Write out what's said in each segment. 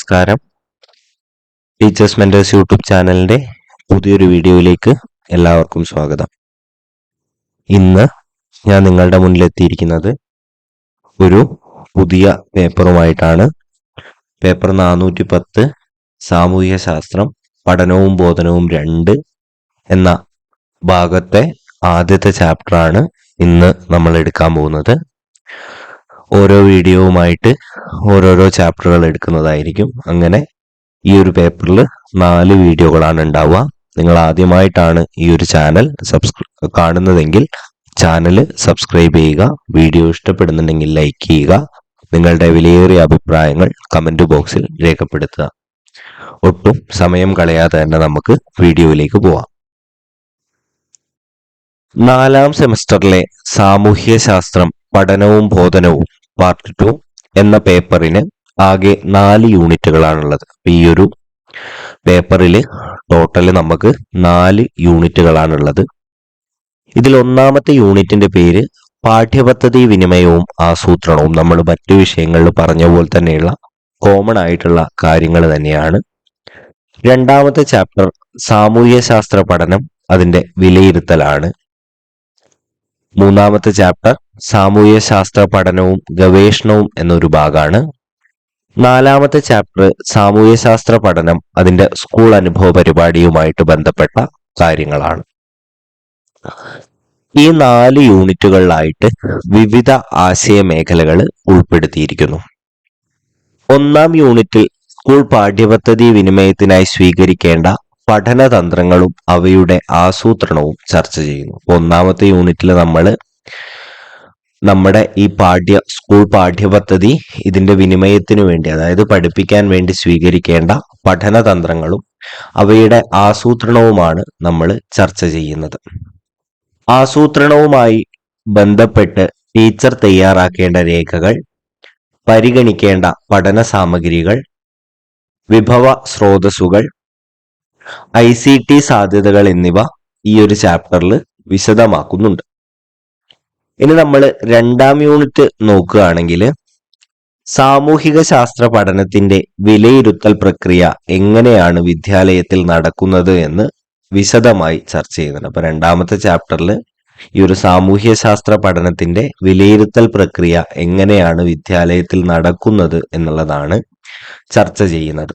നമസ്കാരം. Teachers mentors YouTube ചാനലിന്റെ പുതിയൊരു വീഡിയോയിലേക്ക് എല്ലാവർക്കും സ്വാഗതം. ഇന്ന് ഞാൻ നിങ്ങളുടെ മുന്നിലെത്തിയിരിക്കുന്നത് ഒരു പുതിയ പേപ്പറുമായിട്ടാണ്. പേപ്പർ 410 സാമൂഹ്യ ശാസ്ത്രം പഠനവും ബോധനവും 2 എന്ന ഭാഗത്തെ ആദ്യത്തെ ചാപ്റ്ററാണ് ഇന്ന് നമ്മൾ എടുക്കാൻ പോകുന്നത്. ഓരോ വീഡിയോവുമായിട്ട് ഓരോരോ ചാപ്റ്ററുകൾ എടുക്കുന്നതായിരിക്കും. അങ്ങനെ ഈ ഒരു പേപ്പറിൽ 4 വീഡിയോകളാണ് ഉണ്ടാവുക. നിങ്ങൾ ആദ്യമായിട്ടാണ് ഈ ഒരു ചാനൽ കാണുന്നതെങ്കിൽ ചാനൽ സബ്സ്ക്രൈബ് ചെയ്യുക. വീഡിയോ ഇഷ്ടപ്പെടുന്നുണ്ടെങ്കിൽ ലൈക്ക് ചെയ്യുക. നിങ്ങളുടെ വിലയേറിയ അഭിപ്രായങ്ങൾ കമന്റ് ബോക്സിൽ രേഖപ്പെടുത്തുക. ഒട്ടും സമയം കളയാതെ തന്നെ നമുക്ക് വീഡിയോയിലേക്ക് പോവാം. 4ാം സെമസ്റ്ററിലെ സാമൂഹ്യ ശാസ്ത്രം പഠനവും ബോധനവും പാർട്ട് 2 എന്ന പേപ്പറിന് ആകെ 4 യൂണിറ്റുകളാണുള്ളത്. ഈ ഒരു പേപ്പറിൽ ടോട്ടൽ നമുക്ക് 4 യൂണിറ്റുകളാണുള്ളത്. ഇതിൽ ഒന്നാമത്തെ യൂണിറ്റിന്റെ പേര് പാഠ്യപദ്ധതി വിനിമയവും ആസൂത്രണവും. നമ്മൾ മറ്റു വിഷയങ്ങളിൽ പറഞ്ഞ പോലെ തന്നെയുള്ള കോമൺ ആയിട്ടുള്ള കാര്യങ്ങൾ തന്നെയാണ്. രണ്ടാമത്തെ ചാപ്റ്റർ സാമൂഹ്യ ശാസ്ത്ര പഠനം, അതിന്റെ വിലയിരുത്തലാണ്. മൂന്നാമത്തെ ചാപ്റ്റർ സാമൂഹ്യ ശാസ്ത്ര പഠനവും ഗവേഷണവും എന്നൊരു ഭാഗമാണ്. 4ാമത്തെ ചാപ്റ്റർ സാമൂഹ്യ ശാസ്ത്ര പഠനം, അതിന്റെ സ്കൂൾ അനുഭവ പരിപാടിയുമായിട്ട് ബന്ധപ്പെട്ട കാര്യങ്ങളാണ്. ഈ 4 യൂണിറ്റുകളിലായിട്ട് വിവിധ ആശയ മേഖലകൾ ഉൾപ്പെടുത്തിയിരിക്കുന്നു. 1ാം യൂണിറ്റിൽ സ്കൂൾ പാഠ്യപദ്ധതി വിനിമയത്തിനായി സ്വീകരിക്കേണ്ട പഠനതന്ത്രങ്ങളും അവയുടെ ആസൂത്രണവും ചർച്ച ചെയ്യുന്നു. 1ാമത്തെ യൂണിറ്റിൽ നമ്മൾ നമ്മുടെ ഈ സ്കൂൾ പാഠ്യപദ്ധതി ഇതിന്റെ വിനിമയത്തിനു വേണ്ടി, അതായത് പഠിപ്പിക്കാൻ വേണ്ടി സ്വീകരിക്കേണ്ട പഠനതന്ത്രങ്ങളും അവയുടെ ആസൂത്രണവുമാണ് നമ്മൾ ചർച്ച ചെയ്യുന്നത്. ആസൂത്രണവുമായി ബന്ധപ്പെട്ട് ടീച്ചർ തയ്യാറാക്കേണ്ട രേഖകൾ, പരിഗണിക്കേണ്ട പഠന സാമഗ്രികൾ, വിഭവ സ്രോതസ്സുകൾ, ICT സാധ്യതകൾ എന്നിവ ഈ ഒരു ചാപ്റ്ററിൽ വിശദമാക്കുന്നുണ്ട്. ഇനി നമ്മൾ 2ാം യൂണിറ്റ് നോക്കുകയാണെങ്കിൽ സാമൂഹിക ശാസ്ത്ര പഠനത്തിന്റെ വിലയിരുത്തൽ പ്രക്രിയ എങ്ങനെയാണ് വിദ്യാലയത്തിൽ നടക്കുന്നത് എന്ന് വിശദമായി ചർച്ച ചെയ്യുന്നുണ്ട്. അപ്പൊ 2ാമത്തെ ചാപ്റ്ററിൽ ഈ ഒരു സാമൂഹ്യ ശാസ്ത്ര പഠനത്തിന്റെ വിലയിരുത്തൽ പ്രക്രിയ എങ്ങനെയാണ് വിദ്യാലയത്തിൽ നടക്കുന്നത് എന്നുള്ളതാണ് ചർച്ച ചെയ്യുന്നത്.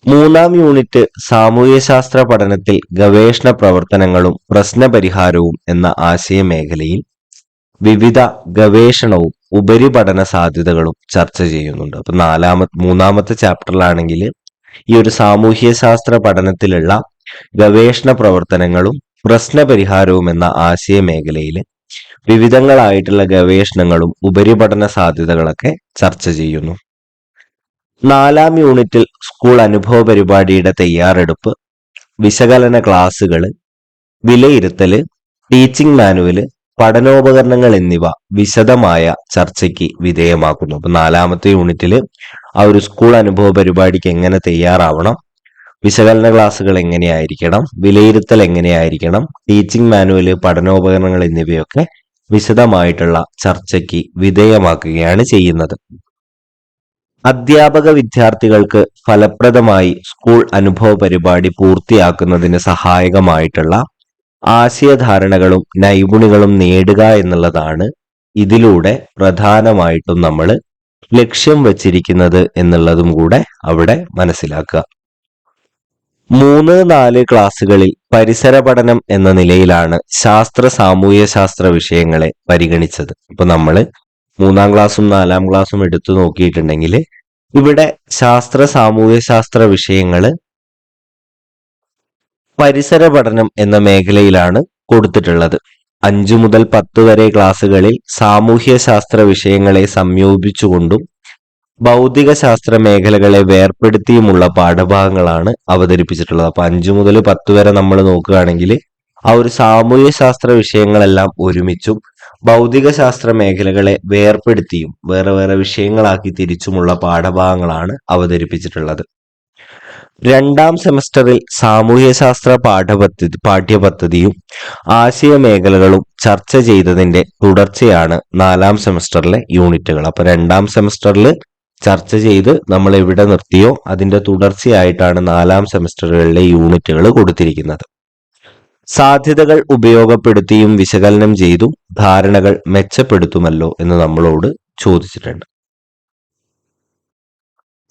3ാം യൂണിറ്റ് സാമൂഹ്യ ശാസ്ത്ര പഠനത്തിൽ ഗവേഷണ പ്രവർത്തനങ്ങളും പ്രശ്നപരിഹാരവും എന്ന ആശയ മേഖലയിൽ വിവിധ ഗവേഷണവും ഉപരിപഠന സാധ്യതകളും ചർച്ച ചെയ്യുന്നുണ്ട്. അപ്പൊ 3ാമത്തെ ചാപ്റ്ററിലാണെങ്കിൽ ഈ ഒരു സാമൂഹ്യ ശാസ്ത്ര പഠനത്തിലുള്ള ഗവേഷണ പ്രവർത്തനങ്ങളും പ്രശ്നപരിഹാരവും എന്ന ആശയ മേഖലയിൽ വിവിധങ്ങളായിട്ടുള്ള ഗവേഷണങ്ങളും ഉപരിപഠന സാധ്യതകളൊക്കെ ചർച്ച ചെയ്യുന്നു. 4ാം യൂണിറ്റിൽ സ്കൂൾ അനുഭവ പരിപാടിയുടെ തയ്യാറെടുപ്പ്, വിശകലന ക്ലാസുകൾ, വിലയിരുത്തല്, ടീച്ചിങ് മാനുവല്, പഠനോപകരണങ്ങൾ എന്നിവ വിശദമായ ചർച്ചയ്ക്ക് വിധേയമാക്കുന്നു. അപ്പൊ 4ാമത്തെ യൂണിറ്റിൽ ആ ഒരു സ്കൂൾ അനുഭവ പരിപാടിക്ക് എങ്ങനെ തയ്യാറാവണം, വിശകലന ക്ലാസുകൾ എങ്ങനെയായിരിക്കണം, വിലയിരുത്തൽ എങ്ങനെയായിരിക്കണം, ടീച്ചിങ് മാനുവല്, പഠനോപകരണങ്ങൾ എന്നിവയൊക്കെ വിശദമായിട്ടുള്ള ചർച്ചയ്ക്ക് വിധേയമാക്കുകയാണ് ചെയ്യുന്നത്. അധ്യാപക വിദ്യാർത്ഥികൾക്ക് ഫലപ്രദമായി സ്കൂൾ അനുഭവ പരിപാടി പൂർത്തിയാക്കുന്നതിന് സഹായകമായിട്ടുള്ള ആശയധാരണകളും നൈപുണികളും നേടുക എന്നുള്ളതാണ് ഇതിലൂടെ പ്രധാനമായിട്ടും നമ്മൾ ലക്ഷ്യം വച്ചിരിക്കുന്നത് എന്നുള്ളതും കൂടെ അവിടെ മനസ്സിലാക്കുക. 3-4 ക്ലാസ്സുകളിൽ പരിസര പഠനം എന്ന നിലയിലാണ് സാമൂഹ്യ ശാസ്ത്ര വിഷയങ്ങളെ പരിഗണിച്ചത്. ഇപ്പൊ നമ്മൾ 3ാം ക്ലാസ്സും 4ാം ക്ലാസ്സും എടുത്തു നോക്കിയിട്ടുണ്ടെങ്കിൽ ഇവിടെ സാമൂഹ്യ ശാസ്ത്ര വിഷയങ്ങൾ പരിസര പഠനം എന്ന മേഖലയിലാണ് കൊടുത്തിട്ടുള്ളത്. 5 മുതൽ 10 വരെ ക്ലാസ്സുകളിൽ സാമൂഹ്യ ശാസ്ത്ര വിഷയങ്ങളെ സംയോജിപ്പിച്ചുകൊണ്ടും ഭൗതിക ശാസ്ത്ര മേഖലകളെ വേർപ്പെടുത്തിയുമുള്ള പാഠഭാഗങ്ങളാണ് അവതരിപ്പിച്ചിട്ടുള്ളത്. അപ്പൊ 5 മുതൽ 10 വരെ നമ്മൾ നോക്കുകയാണെങ്കിൽ ആ ഒരു സാമൂഹ്യ ശാസ്ത്ര വിഷയങ്ങളെല്ലാം ഒരുമിച്ചും ഭൗതിക ശാസ്ത്ര മേഖലകളെ വേർപ്പെടുത്തിയും വേറെ വേറെ വിഷയങ്ങളാക്കി തിരിച്ചുമുള്ള പാഠഭാഗങ്ങളാണ് അവതരിപ്പിച്ചിട്ടുള്ളത്. 2ാം സെമസ്റ്ററിൽ സാമൂഹ്യ ശാസ്ത്ര പാഠ്യപദ്ധതിയും ആശയ മേഖലകളും ചർച്ച ചെയ്തതിന്റെ തുടർച്ചയാണ് 4ാം സെമസ്റ്ററിലെ യൂണിറ്റുകൾ. അപ്പൊ 2ാം സെമസ്റ്ററിൽ ചർച്ച ചെയ്ത് നമ്മൾ എവിടെ നിർത്തിയോ അതിന്റെ തുടർച്ചയായിട്ടാണ് 4 സെമസ്റ്ററുകളിലെ യൂണിറ്റുകൾ കൊടുത്തിരിക്കുന്നത്. സാധ്യതകൾ ഉപയോഗപ്പെടുത്തിയും വിശകലനം ചെയ്തും ധാരണകൾ മെച്ചപ്പെടുത്തുമല്ലോ എന്ന് നമ്മളോട് ചോദിച്ചിട്ടുണ്ട്.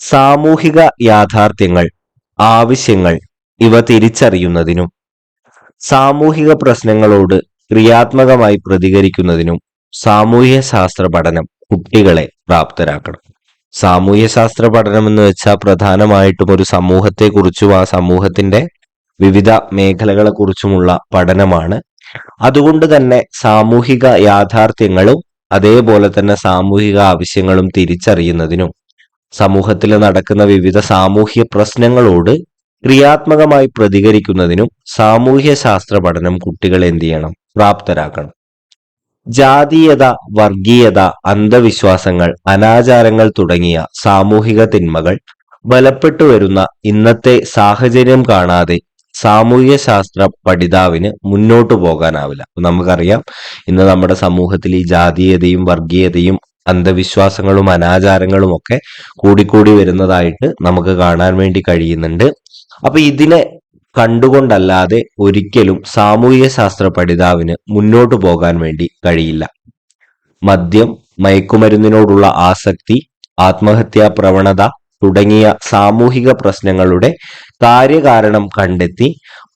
സാമൂഹിക യാഥാർത്ഥ്യങ്ങൾ, ആവശ്യങ്ങൾ ഇവ തിരിച്ചറിയുന്നതിനും സാമൂഹിക പ്രശ്നങ്ങളോട് ക്രിയാത്മകമായി പ്രതികരിക്കുന്നതിനും സാമൂഹ്യ ശാസ്ത്ര പഠനം കുട്ടികളെ പ്രാപ്തരാക്കണം. സാമൂഹ്യ ശാസ്ത്ര പഠനം എന്ന് വെച്ചാൽ പ്രധാനമായിട്ടും ഒരു സമൂഹത്തെക്കുറിച്ചും ആ സമൂഹത്തിന്റെ വിവിധ മേഖലകളെ കുറിച്ചുമുള്ള പഠനമാണ്. അതുകൊണ്ട് തന്നെ സാമൂഹിക യാഥാർത്ഥ്യങ്ങളും അതേപോലെ തന്നെ സാമൂഹിക ആവശ്യങ്ങളും തിരിച്ചറിയുന്നതിനും സമൂഹത്തിൽ നടക്കുന്ന വിവിധ സാമൂഹ്യ പ്രശ്നങ്ങളോട് ക്രിയാത്മകമായി പ്രതികരിക്കുന്നതിനും സാമൂഹ്യ ശാസ്ത്ര പഠനം കുട്ടികളെ എന്ത് ചെയ്യണം? പ്രാപ്തരാക്കണം. ജാതീയത, വർഗീയത, അന്ധവിശ്വാസങ്ങൾ, അനാചാരങ്ങൾ തുടങ്ങിയ സാമൂഹിക തിന്മകൾ ബലപ്പെട്ടു വരുന്ന ഇന്നത്തെ സാഹചര്യം കാണാതെ സാമൂഹ്യ ശാസ്ത്ര പഠിതാവിന് മുന്നോട്ടു പോകാനാവില്ല. നമുക്കറിയാം, ഇന്ന് നമ്മുടെ സമൂഹത്തിൽ ഈ ജാതീയതയും വർഗീയതയും അന്ധവിശ്വാസങ്ങളും അനാചാരങ്ങളും ഒക്കെ കൂടിക്കൂടി വരുന്നതായിട്ട് നമുക്ക് കാണാൻ വേണ്ടി കഴിയുന്നുണ്ട്. അപ്പൊ ഇതിനെ കണ്ടുകൊണ്ടല്ലാതെ ഒരിക്കലും സാമൂഹ്യ ശാസ്ത്ര പഠിതാവിന് മുന്നോട്ടു പോകാൻ വേണ്ടി കഴിയില്ല. മദ്യം, മയക്കുമരുന്നിനോടുള്ള ആസക്തി, ആത്മഹത്യാ പ്രവണത തുടങ്ങിയ സാമൂഹിക പ്രശ്നങ്ങളുടെ കാര്യകാരണം കണ്ടെത്തി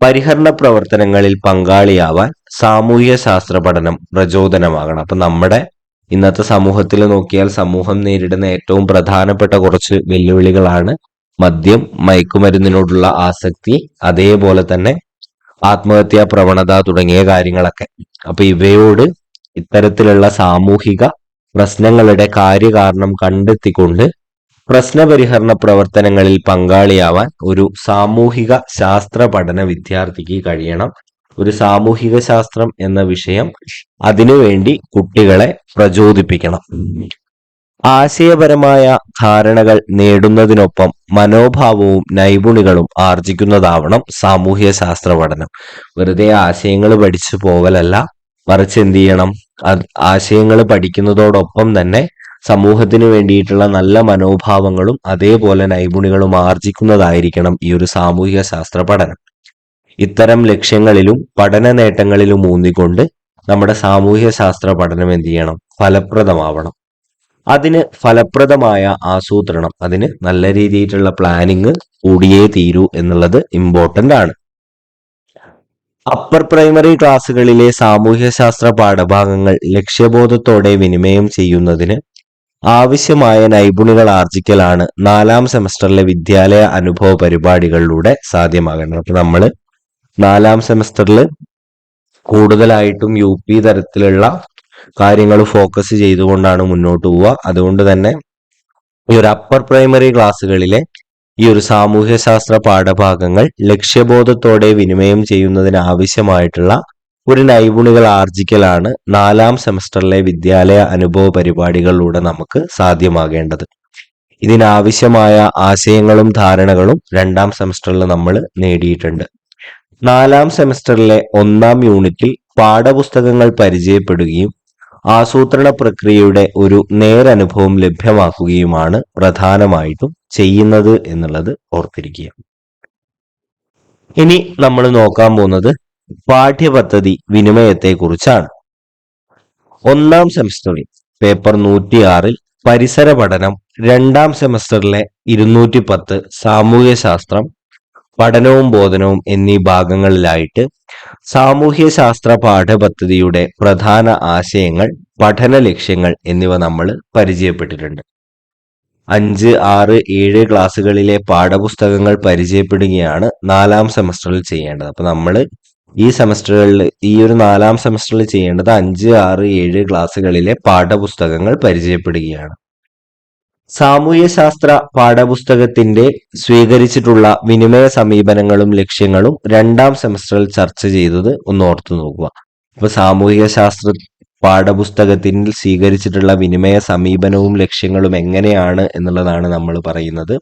പരിഹരണ പ്രവർത്തനങ്ങളിൽ പങ്കാളിയാവാൻ സാമൂഹ്യ ശാസ്ത്ര പഠനം പ്രചോദനമാകണം. അപ്പൊ നമ്മുടെ ഇന്നത്തെ സമൂഹത്തിൽ നോക്കിയാൽ സമൂഹം നേരിടുന്ന ഏറ്റവും പ്രധാനപ്പെട്ട കുറച്ച് വെല്ലുവിളികളാണ് മദ്യം, മയക്കുമരുന്നിനോടുള്ള ആസക്തി, അതേപോലെ തന്നെ ആത്മഹത്യാ പ്രവണത തുടങ്ങിയ കാര്യങ്ങളൊക്കെ. അപ്പൊ ഇവയോട് ഇത്തരത്തിലുള്ള സാമൂഹിക പ്രശ്നങ്ങളുടെ കാര്യകാരണം കണ്ടെത്തിക്കൊണ്ട് പ്രശ്നപരിഹരണ പ്രവർത്തനങ്ങളിൽ പങ്കാളിയാവാൻ ഒരു സാമൂഹിക ശാസ്ത്ര പഠന വിദ്യാർത്ഥിക്ക് കഴിയണം. ഒരു സാമൂഹിക ശാസ്ത്രം എന്ന വിഷയം അതിനുവേണ്ടി കുട്ടികളെ പ്രചോദിപ്പിക്കണം. ആശയപരമായ ധാരണകൾ നേടുന്നതിനൊപ്പം മനോഭാവവും നൈപുണികളും ആർജിക്കുന്നതാവണം സാമൂഹ്യ ശാസ്ത്ര പഠനം. വെറുതെ ആശയങ്ങൾ പഠിച്ചു പോകലല്ല, മറിച്ച് എന്ത് ചെയ്യണം? ആശയങ്ങൾ പഠിക്കുന്നതോടൊപ്പം തന്നെ സമൂഹത്തിന് വേണ്ടിയിട്ടുള്ള നല്ല മനോഭാവങ്ങളും അതേപോലെ നൈപുണികളും ആർജിക്കുന്നതായിരിക്കണം ഈ ഒരു സാമൂഹിക ശാസ്ത്ര പഠനം. ഇത്തരം ലക്ഷ്യങ്ങളിലും പഠന നേട്ടങ്ങളിലും ഊന്നിക്കൊണ്ട് നമ്മുടെ സാമൂഹ്യ ശാസ്ത്ര പഠനം എന്ത് ചെയ്യണം? ഫലപ്രദമാവണം. അതിന് ഫലപ്രദമായ ആസൂത്രണം, അതിന് നല്ല രീതിയിലുള്ള പ്ലാനിങ് കൂടിയേ തീരൂ എന്നുള്ളത് ഇമ്പോർട്ടന്റ് ആണ്. അപ്പർ പ്രൈമറി ക്ലാസ്സുകളിലെ സാമൂഹ്യശാസ്ത്ര പാഠഭാഗങ്ങൾ ലക്ഷ്യബോധത്തോടെ വിനിമയം ചെയ്യുന്നതിന് ആവശ്യമായ നൈപുണികൾ ആർജിക്കലാണ് 4 സെമസ്റ്ററിലെ വിദ്യാലയ അനുഭവ പരിപാടികളിലൂടെ സാധ്യമാകുന്നത്. അപ്പൊ നമ്മൾ 4 സെമസ്റ്ററിൽ കൂടുതലായിട്ടും UP തരത്തിലുള്ള കാര്യങ്ങൾ ഫോക്കസ് ചെയ്തുകൊണ്ടാണ് മുന്നോട്ട് പോവുക. അതുകൊണ്ട് തന്നെ ഈ ഒരു അപ്പർ പ്രൈമറി ക്ലാസ്സുകളിലെ ഈ ഒരു സാമൂഹ്യശാസ്ത്ര പാഠഭാഗങ്ങൾ ലക്ഷ്യബോധത്തോടെ വിനിമയം ചെയ്യുന്നതിന് ആവശ്യമായിട്ടുള്ള ഒരു നൈപുണികൾ ആർജിക്കലാണ് 4 സെമസ്റ്ററിലെ വിദ്യാലയ അനുഭവ പരിപാടികളിലൂടെ നമുക്ക് സാധ്യമാകേണ്ടത്. ഇതിനാവശ്യമായ ആശയങ്ങളും ധാരണകളും 2 സെമസ്റ്ററിൽ നമ്മൾ നേടിയിട്ടുണ്ട്. 4 സെമസ്റ്ററിലെ 1-ാം യൂണിറ്റിൽ പാഠപുസ്തകങ്ങൾ പരിചയപ്പെടുകയും ആസൂത്രണ പ്രക്രിയയുടെ ഒരു നേരനുഭവം ലഭ്യമാക്കുകയുമാണ് പ്രധാനമായിട്ടും ചെയ്യുന്നത് എന്നുള്ളത് ഓർത്തിരിക്കുക. ഇനി നമ്മൾ നോക്കാൻ പോകുന്നത് പാഠ്യപദ്ധതി വിനിമയത്തെ കുറിച്ചാണ്. 1-ാം സെമസ്റ്ററിൽ പേപ്പർ 106 പരിസര പഠനം, 2-ാം സെമസ്റ്ററിലെ 210 സാമൂഹ്യശാസ്ത്രം പഠനവും ബോധനവും എന്നീ ഭാഗങ്ങളിലായിട്ട് സാമൂഹ്യശാസ്ത്ര പാഠപദ്ധതിയുടെ പ്രധാന ആശയങ്ങൾ, പഠന ലക്ഷ്യങ്ങൾ എന്നിവ നമ്മൾ പരിചയപ്പെട്ടിട്ടുണ്ട്. 5, 6, 7 ക്ലാസ്സുകളിലെ പാഠപുസ്തകങ്ങൾ പരിചയപ്പെടുകയാണ് 4-ാം സെമസ്റ്ററിൽ ചെയ്യേണ്ടത്. അപ്പൊ നമ്മൾ ഈ സെമസ്റ്ററുകളിൽ ഈ ഒരു 4-ാം സെമസ്റ്ററിൽ ചെയ്യേണ്ടത് 5, 6, 7 ക്ലാസ്സുകളിലെ പാഠപുസ്തകങ്ങൾ പരിചയപ്പെടുകയാണ്. സാമൂഹ്യശാസ്ത്ര പാഠപുസ്തകത്തിന്റെ സ്വീകരിച്ചിട്ടുള്ള വിനിമയ സമീപനങ്ങളും ലക്ഷ്യങ്ങളും 2-ാം സെമസ്റ്ററിൽ ചർച്ച ചെയ്തത് ഒന്ന് ഓർത്തു നോക്കുക. ഇപ്പൊ സാമൂഹികശാസ്ത്ര പാഠപുസ്തകത്തിൽ സ്വീകരിച്ചിട്ടുള്ള വിനിമയ സമീപനവും ലക്ഷ്യങ്ങളും എങ്ങനെയാണ് എന്നുള്ളതാണ് നമ്മൾ പറയുന്നത്.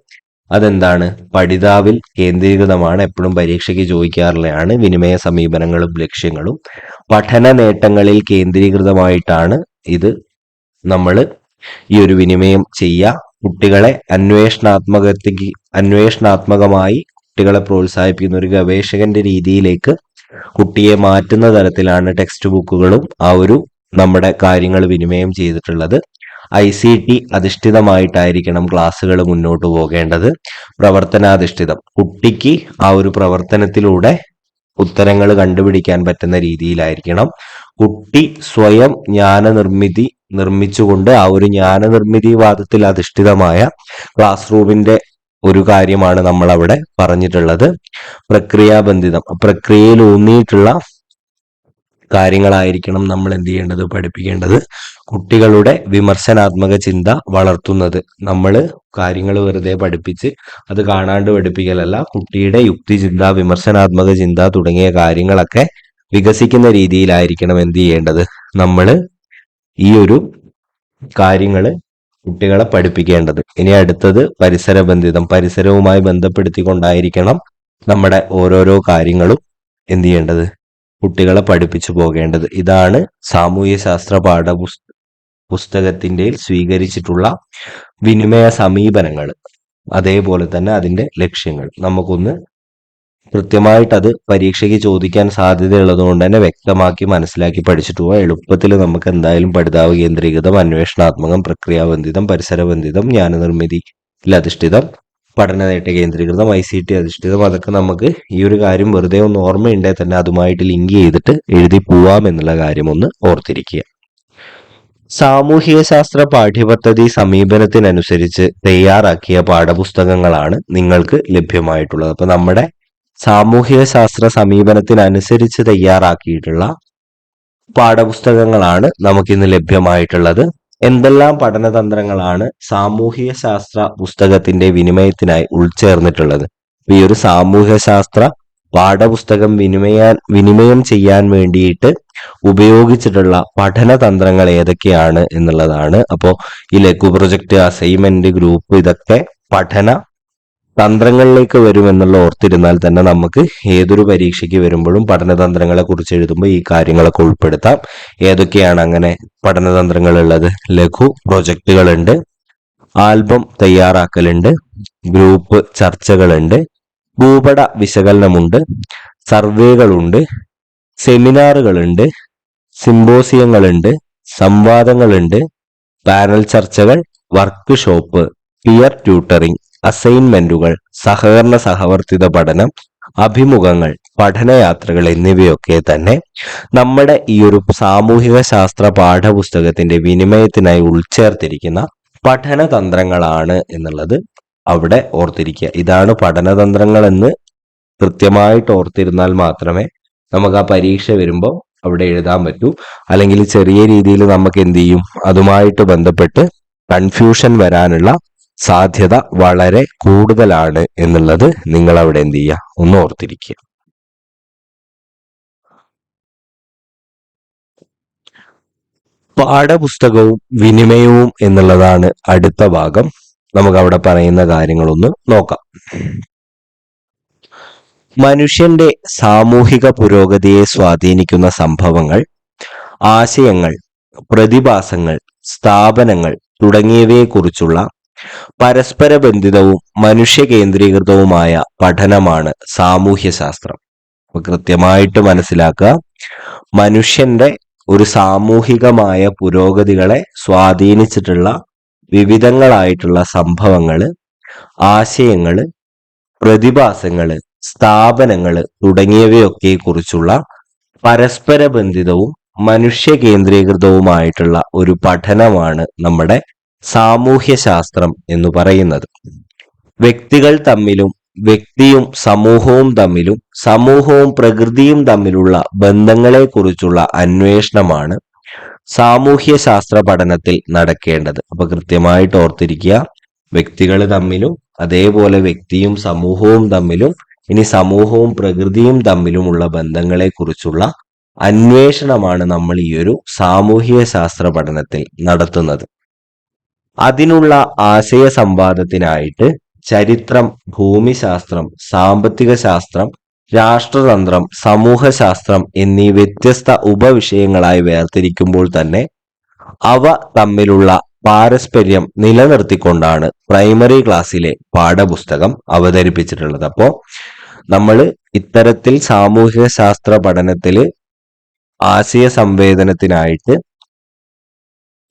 അതെന്താണ്? പഠിതാവിൽ കേന്ദ്രീകൃതമാണ്. എപ്പോഴും പരീക്ഷയ്ക്ക് ചോദിക്കാറുള്ളതാണ് വിനിമയ സമീപനങ്ങളും ലക്ഷ്യങ്ങളും. പഠന നേട്ടങ്ങളിൽ കേന്ദ്രീകൃതമായിട്ടാണ് ഇത് നമ്മൾ ഈ ഒരു വിനിമയം ചെയ്യുക. കുട്ടികളെ അന്വേഷണാത്മകമായി കുട്ടികളെ പ്രോത്സാഹിപ്പിക്കുന്ന ഒരു ഗവേഷകന്റെ രീതിയിലേക്ക് കുട്ടിയെ മാറ്റുന്ന തരത്തിലാണ് ടെക്സ്റ്റ് ബുക്കുകളും ആ ഒരു നമ്മുടെ കാര്യങ്ങൾ വിനിമയം ചെയ്തിട്ടുള്ളത്. ICT അധിഷ്ഠിതമായിട്ടായിരിക്കണം ക്ലാസ്സുകൾ മുന്നോട്ട് പോകേണ്ടത്. പ്രവർത്തനാധിഷ്ഠിതം, കുട്ടിക്ക് ആ ഒരു പ്രവർത്തനത്തിലൂടെ ഉത്തരങ്ങൾ കണ്ടുപിടിക്കാൻ പറ്റുന്ന രീതിയിലായിരിക്കണം. കുട്ടി സ്വയം നിർമ്മിച്ചുകൊണ്ട് ആ ഒരു ജ്ഞാനനിർമ്മിതിവാദത്തിൽ അധിഷ്ഠിതമായ ക്ലാസ് റൂമിന്റെ ഒരു കാര്യമാണ് നമ്മൾ അവിടെ പറഞ്ഞിട്ടുള്ളത്. പ്രക്രിയാബന്ധിതം, പ്രക്രിയയിൽ ഊന്നിയിട്ടുള്ള കാര്യങ്ങളായിരിക്കണം നമ്മൾ എന്ത് ചെയ്യേണ്ടത്, പഠിപ്പിക്കേണ്ടത്. കുട്ടികളുടെ വിമർശനാത്മക ചിന്ത വളർത്തുന്നത്, നമ്മൾ കാര്യങ്ങൾ വെറുതെ പഠിപ്പിച്ച് അത് കാണാണ്ട് പഠിപ്പിക്കലല്ല, കുട്ടിയുടെ യുക്തിചിന്ത, വിമർശനാത്മക ചിന്ത തുടങ്ങിയ കാര്യങ്ങളൊക്കെ വികസിക്കുന്ന രീതിയിലായിരിക്കണം എന്ത് ചെയ്യേണ്ടത്, നമ്മൾ ഈ ഒരു കാര്യങ്ങൾ കുട്ടികളെ പഠിപ്പിക്കേണ്ടത്. ഇനി അടുത്തത് പരിസരബന്ധിതം, പരിസരവുമായി ബന്ധപ്പെടുത്തിക്കൊണ്ടായിരിക്കണം നമ്മുടെ ഓരോരോ കാര്യങ്ങളും എന്ത് ചെയ്യേണ്ടത്, കുട്ടികളെ പഠിപ്പിച്ചു പോകേണ്ടത്. ഇതാണ് സാമൂഹ്യശാസ്ത്ര പുസ്തകത്തിന്റെ സ്വീകരിച്ചിട്ടുള്ള വിനിമയ സമീപനങ്ങൾ, അതേപോലെ തന്നെ അതിന്റെ ലക്ഷ്യങ്ങൾ. നമുക്കൊന്ന് കൃത്യമായിട്ട് അത് പരീക്ഷയ്ക്ക് ചോദിക്കാൻ സാധ്യതയുള്ളത് കൊണ്ട് തന്നെ വ്യക്തമാക്കി മനസ്സിലാക്കി പഠിച്ചിട്ട് പോവാം. എളുപ്പത്തിൽ നമുക്ക് എന്തായാലും പഠിതാവ് കേന്ദ്രീകൃതം, അന്വേഷണാത്മകം, പ്രക്രിയാബന്ധിതം, പരിസരബന്ധിതം, ജ്ഞാനനിർമ്മിതിയിൽ അധിഷ്ഠിതം, പഠനനേട്ട കേന്ദ്രീകൃതം, ICT അധിഷ്ഠിതം, അതൊക്കെ നമുക്ക് ഈ ഒരു കാര്യം വെറുതെ ഒന്ന് ഓർമ്മയുണ്ടെങ്കിൽ തന്നെ അതുമായിട്ട് ലിങ്ക് ചെയ്തിട്ട് എഴുതി പോവാം എന്നുള്ള കാര്യം ഒന്ന് ഓർത്തിരിക്കുക. സാമൂഹിക ശാസ്ത്ര പാഠ്യപദ്ധതി സമീപനത്തിനനുസരിച്ച് തയ്യാറാക്കിയ പാഠപുസ്തകങ്ങളാണ് നിങ്ങൾക്ക് ലഭ്യമായിട്ടുള്ളത്. അപ്പൊ നമ്മുടെ സാമൂഹിക ശാസ്ത്ര സമീപനത്തിനനുസരിച്ച് തയ്യാറാക്കിയിട്ടുള്ള പാഠപുസ്തകങ്ങളാണ് നമുക്കിന്ന് ലഭ്യമായിട്ടുള്ളത്. എന്തെല്ലാം പഠനതന്ത്രങ്ങളാണ് സാമൂഹിക ശാസ്ത്ര പുസ്തകത്തിന്റെ വിനിമയത്തിനായി ഉൾച്ചേർന്നിട്ടുള്ളത്? ഈ ഒരു സാമൂഹിക ശാസ്ത്ര പാഠപുസ്തകം വിനിമയം ചെയ്യാൻ വേണ്ടിയിട്ട് ഉപയോഗിച്ചിട്ടുള്ള പഠനതന്ത്രങ്ങൾ ഏതൊക്കെയാണ് എന്നുള്ളതാണ്. അപ്പോൾ ഈ ലഘു പ്രൊജക്ട്, അസൈൻമെന്റ്, ഗ്രൂപ്പ്, ഇതൊക്കെ പഠന തന്ത്രങ്ങളിലേക്ക് വരുമെന്നുള്ള ഓർത്തിരുന്നാൽ തന്നെ നമുക്ക് ഏതൊരു പരീക്ഷയ്ക്ക് വരുമ്പോഴും പഠനതന്ത്രങ്ങളെ കുറിച്ച് എഴുതുമ്പോൾ ഈ കാര്യങ്ങളൊക്കെ ഉൾപ്പെടുത്താം. ഏതൊക്കെയാണ് അങ്ങനെ പഠനതന്ത്രങ്ങൾ ഉള്ളത്? ലഘു പ്രൊജക്ടുകളുണ്ട്, ആൽബം തയ്യാറാക്കലുണ്ട്, ഗ്രൂപ്പ് ചർച്ചകളുണ്ട്, ഭൂപട വിശകലനമുണ്ട്, സർവേകളുണ്ട്, സെമിനാറുകളുണ്ട്, സിംബോസിയങ്ങളുണ്ട്, സംവാദങ്ങളുണ്ട്, പാനൽ ചർച്ചകൾ, വർക്ക് ഷോപ്പ്, പിയർ ട്യൂട്ടറിംഗ്, അസൈൻമെന്റുകൾ, സഹകരണ സഹവർത്തിത പഠനം, അഭിമുഖങ്ങൾ, പഠനയാത്രകൾ എന്നിവയൊക്കെ തന്നെ നമ്മുടെ ഈ ഒരു സാമൂഹിക ശാസ്ത്ര പാഠപുസ്തകത്തിന്റെ വിനിമയത്തിനായി ഉൾച്ചേർത്തിരിക്കുന്ന പഠനതന്ത്രങ്ങളാണ് എന്നുള്ളത് അവിടെ ഓർത്തിരിക്കുക. ഇതാണ് പഠനതന്ത്രങ്ങൾ എന്ന് കൃത്യമായിട്ട് ഓർത്തിരുന്നാൽ മാത്രമേ നമുക്ക് ആ പരീക്ഷ വരുമ്പോൾ അവിടെ എഴുതാൻ പറ്റൂ. അല്ലെങ്കിൽ ചെറിയ രീതിയിൽ നമുക്ക് എന്ത് ചെയ്യും, അതുമായിട്ട് ബന്ധപ്പെട്ട് കൺഫ്യൂഷൻ വരാനുള്ള സാധ്യത വളരെ കൂടുതലാണ് എന്നുള്ളത് നിങ്ങൾ അവിടെ എന്ത് ചെയ്യുക, ഒന്ന് ഓർത്തിരിക്കുക. പാഠപുസ്തകവും വിനിമയവും എന്നുള്ളതാണ് അടുത്ത ഭാഗം. നമുക്ക് അവിടെ പറയുന്ന കാര്യങ്ങളൊന്ന് നോക്കാം. മനുഷ്യന്റെ സാമൂഹിക പുരോഗതിയെ സ്വാധീനിക്കുന്ന സംഭവങ്ങൾ, ആശയങ്ങൾ, പ്രതിഭാസങ്ങൾ, സ്ഥാപനങ്ങൾ തുടങ്ങിയവയെക്കുറിച്ചുള്ള പരസ്പര ബന്ധിതവും മനുഷ്യ കേന്ദ്രീകൃതവുമായ പഠനമാണ് സാമൂഹ്യശാസ്ത്രം. അപ്പൊ കൃത്യമായിട്ട് മനസ്സിലാക്കുക, മനുഷ്യന്റെ ഒരു സാമൂഹികമായ പുരോഗതികളെ സ്വാധീനിച്ചിട്ടുള്ള വിവിധങ്ങളായിട്ടുള്ള സംഭവങ്ങള്, ആശയങ്ങള്, പ്രതിഭാസങ്ങള്, സ്ഥാപനങ്ങള് തുടങ്ങിയവയൊക്കെ കുറിച്ചുള്ള പരസ്പര ബന്ധിതവും മനുഷ്യ കേന്ദ്രീകൃതവുമായിട്ടുള്ള ഒരു പഠനമാണ് നമ്മുടെ സാമൂഹ്യശാസ്ത്രം എന്ന് പറയുന്നത്. വ്യക്തികൾ തമ്മിലും വ്യക്തിയും സമൂഹവും തമ്മിലും സമൂഹവും പ്രകൃതിയും തമ്മിലുള്ള ബന്ധങ്ങളെക്കുറിച്ചുള്ള അന്വേഷണമാണ് സാമൂഹ്യശാസ്ത്ര പഠനത്തിൽ നടക്കേണ്ടത്. അപ്പൊ കൃത്യമായിട്ട് ഓർത്തിരിക്കുക, വ്യക്തികൾ തമ്മിലും അതേപോലെ വ്യക്തിയും സമൂഹവും തമ്മിലും ഇനി സമൂഹവും പ്രകൃതിയും തമ്മിലുമുള്ള ബന്ധങ്ങളെക്കുറിച്ചുള്ള അന്വേഷണമാണ് നമ്മൾ ഈ ഒരു സാമൂഹിക ശാസ്ത്ര പഠനത്തിൽ നടത്തുന്നത്. അതിനുള്ള ആശയ സംവാദത്തിനായിട്ട് ചരിത്രം, ഭൂമിശാസ്ത്രം, സാമ്പത്തിക ശാസ്ത്രം, രാഷ്ട്രതന്ത്രം, സമൂഹശാസ്ത്രം എന്നീ വ്യത്യസ്ത ഉപവിഷയങ്ങളായി വേർതിരിക്കുമ്പോൾ തന്നെ അവ തമ്മിലുള്ള പാരസ്പര്യം നിലനിർത്തിക്കൊണ്ടാണ് പ്രൈമറി ക്ലാസ്സിലെ പാഠപുസ്തകം അവതരിപ്പിച്ചിട്ടുള്ളത്. അപ്പോൾ നമ്മൾ ഇത്തരത്തിൽ സാമൂഹിക ശാസ്ത്ര പഠനത്തില് ആശയ സംവേദനത്തിനായിട്ട്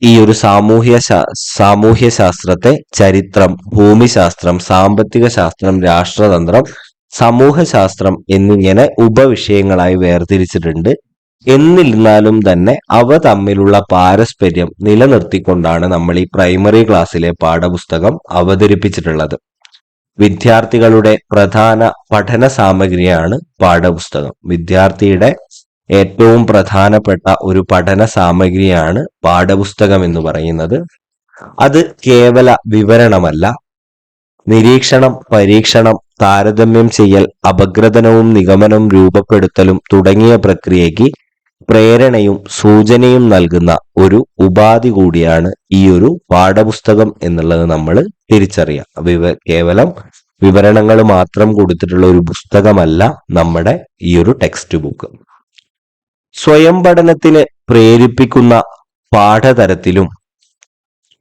ഈ ഒരു സാമൂഹ്യ ശാസ്ത്രത്തെ ചരിത്രം, ഭൂമിശാസ്ത്രം, സാമ്പത്തിക ശാസ്ത്രം, രാഷ്ട്രതന്ത്രം, സമൂഹശാസ്ത്രം എന്നിങ്ങനെ ഉപവിഷയങ്ങളായി വേർതിരിച്ചിട്ടുണ്ട്. എന്നിരുന്നാലും തന്നെ അവ തമ്മിലുള്ള പാരസ്പര്യം നിലനിർത്തിക്കൊണ്ടാണ് നമ്മൾ ഈ പ്രൈമറി ക്ലാസ്സിലെ പാഠപുസ്തകം അവതരിപ്പിച്ചിട്ടുള്ളത്. വിദ്യാർത്ഥികളുടെ പ്രധാന പഠന സാമഗ്രിയാണ് പാഠപുസ്തകം. വിദ്യാർത്ഥിയുടെ ഏറ്റവും പ്രധാനപ്പെട്ട ഒരു പഠന സാമഗ്രിയാണ് പാഠപുസ്തകം എന്ന് പറയുന്നത്. അത് കേവല വിവരണമല്ല, നിരീക്ഷണം, പരീക്ഷണം, താരതമ്യം ചെയ്യൽ, അപഗ്രഥനവും നിഗമനവും രൂപപ്പെടുത്തലും തുടങ്ങിയ പ്രക്രിയയ്ക്ക് പ്രേരണയും സൂചനയും നൽകുന്ന ഒരു ഉപാധി കൂടിയാണ് ഈ ഒരു പാഠപുസ്തകം എന്നുള്ളത് നമ്മൾ തിരിച്ചറിയാം. കേവലം വിവരണങ്ങൾ മാത്രം കൊടുത്തിട്ടുള്ള ഒരു പുസ്തകമല്ല നമ്മുടെ ഈ ഒരു ടെക്സ്റ്റ് ബുക്ക്. സ്വയം പഠനത്തിന് പ്രേരിപ്പിക്കുന്ന പാഠതരത്തിലും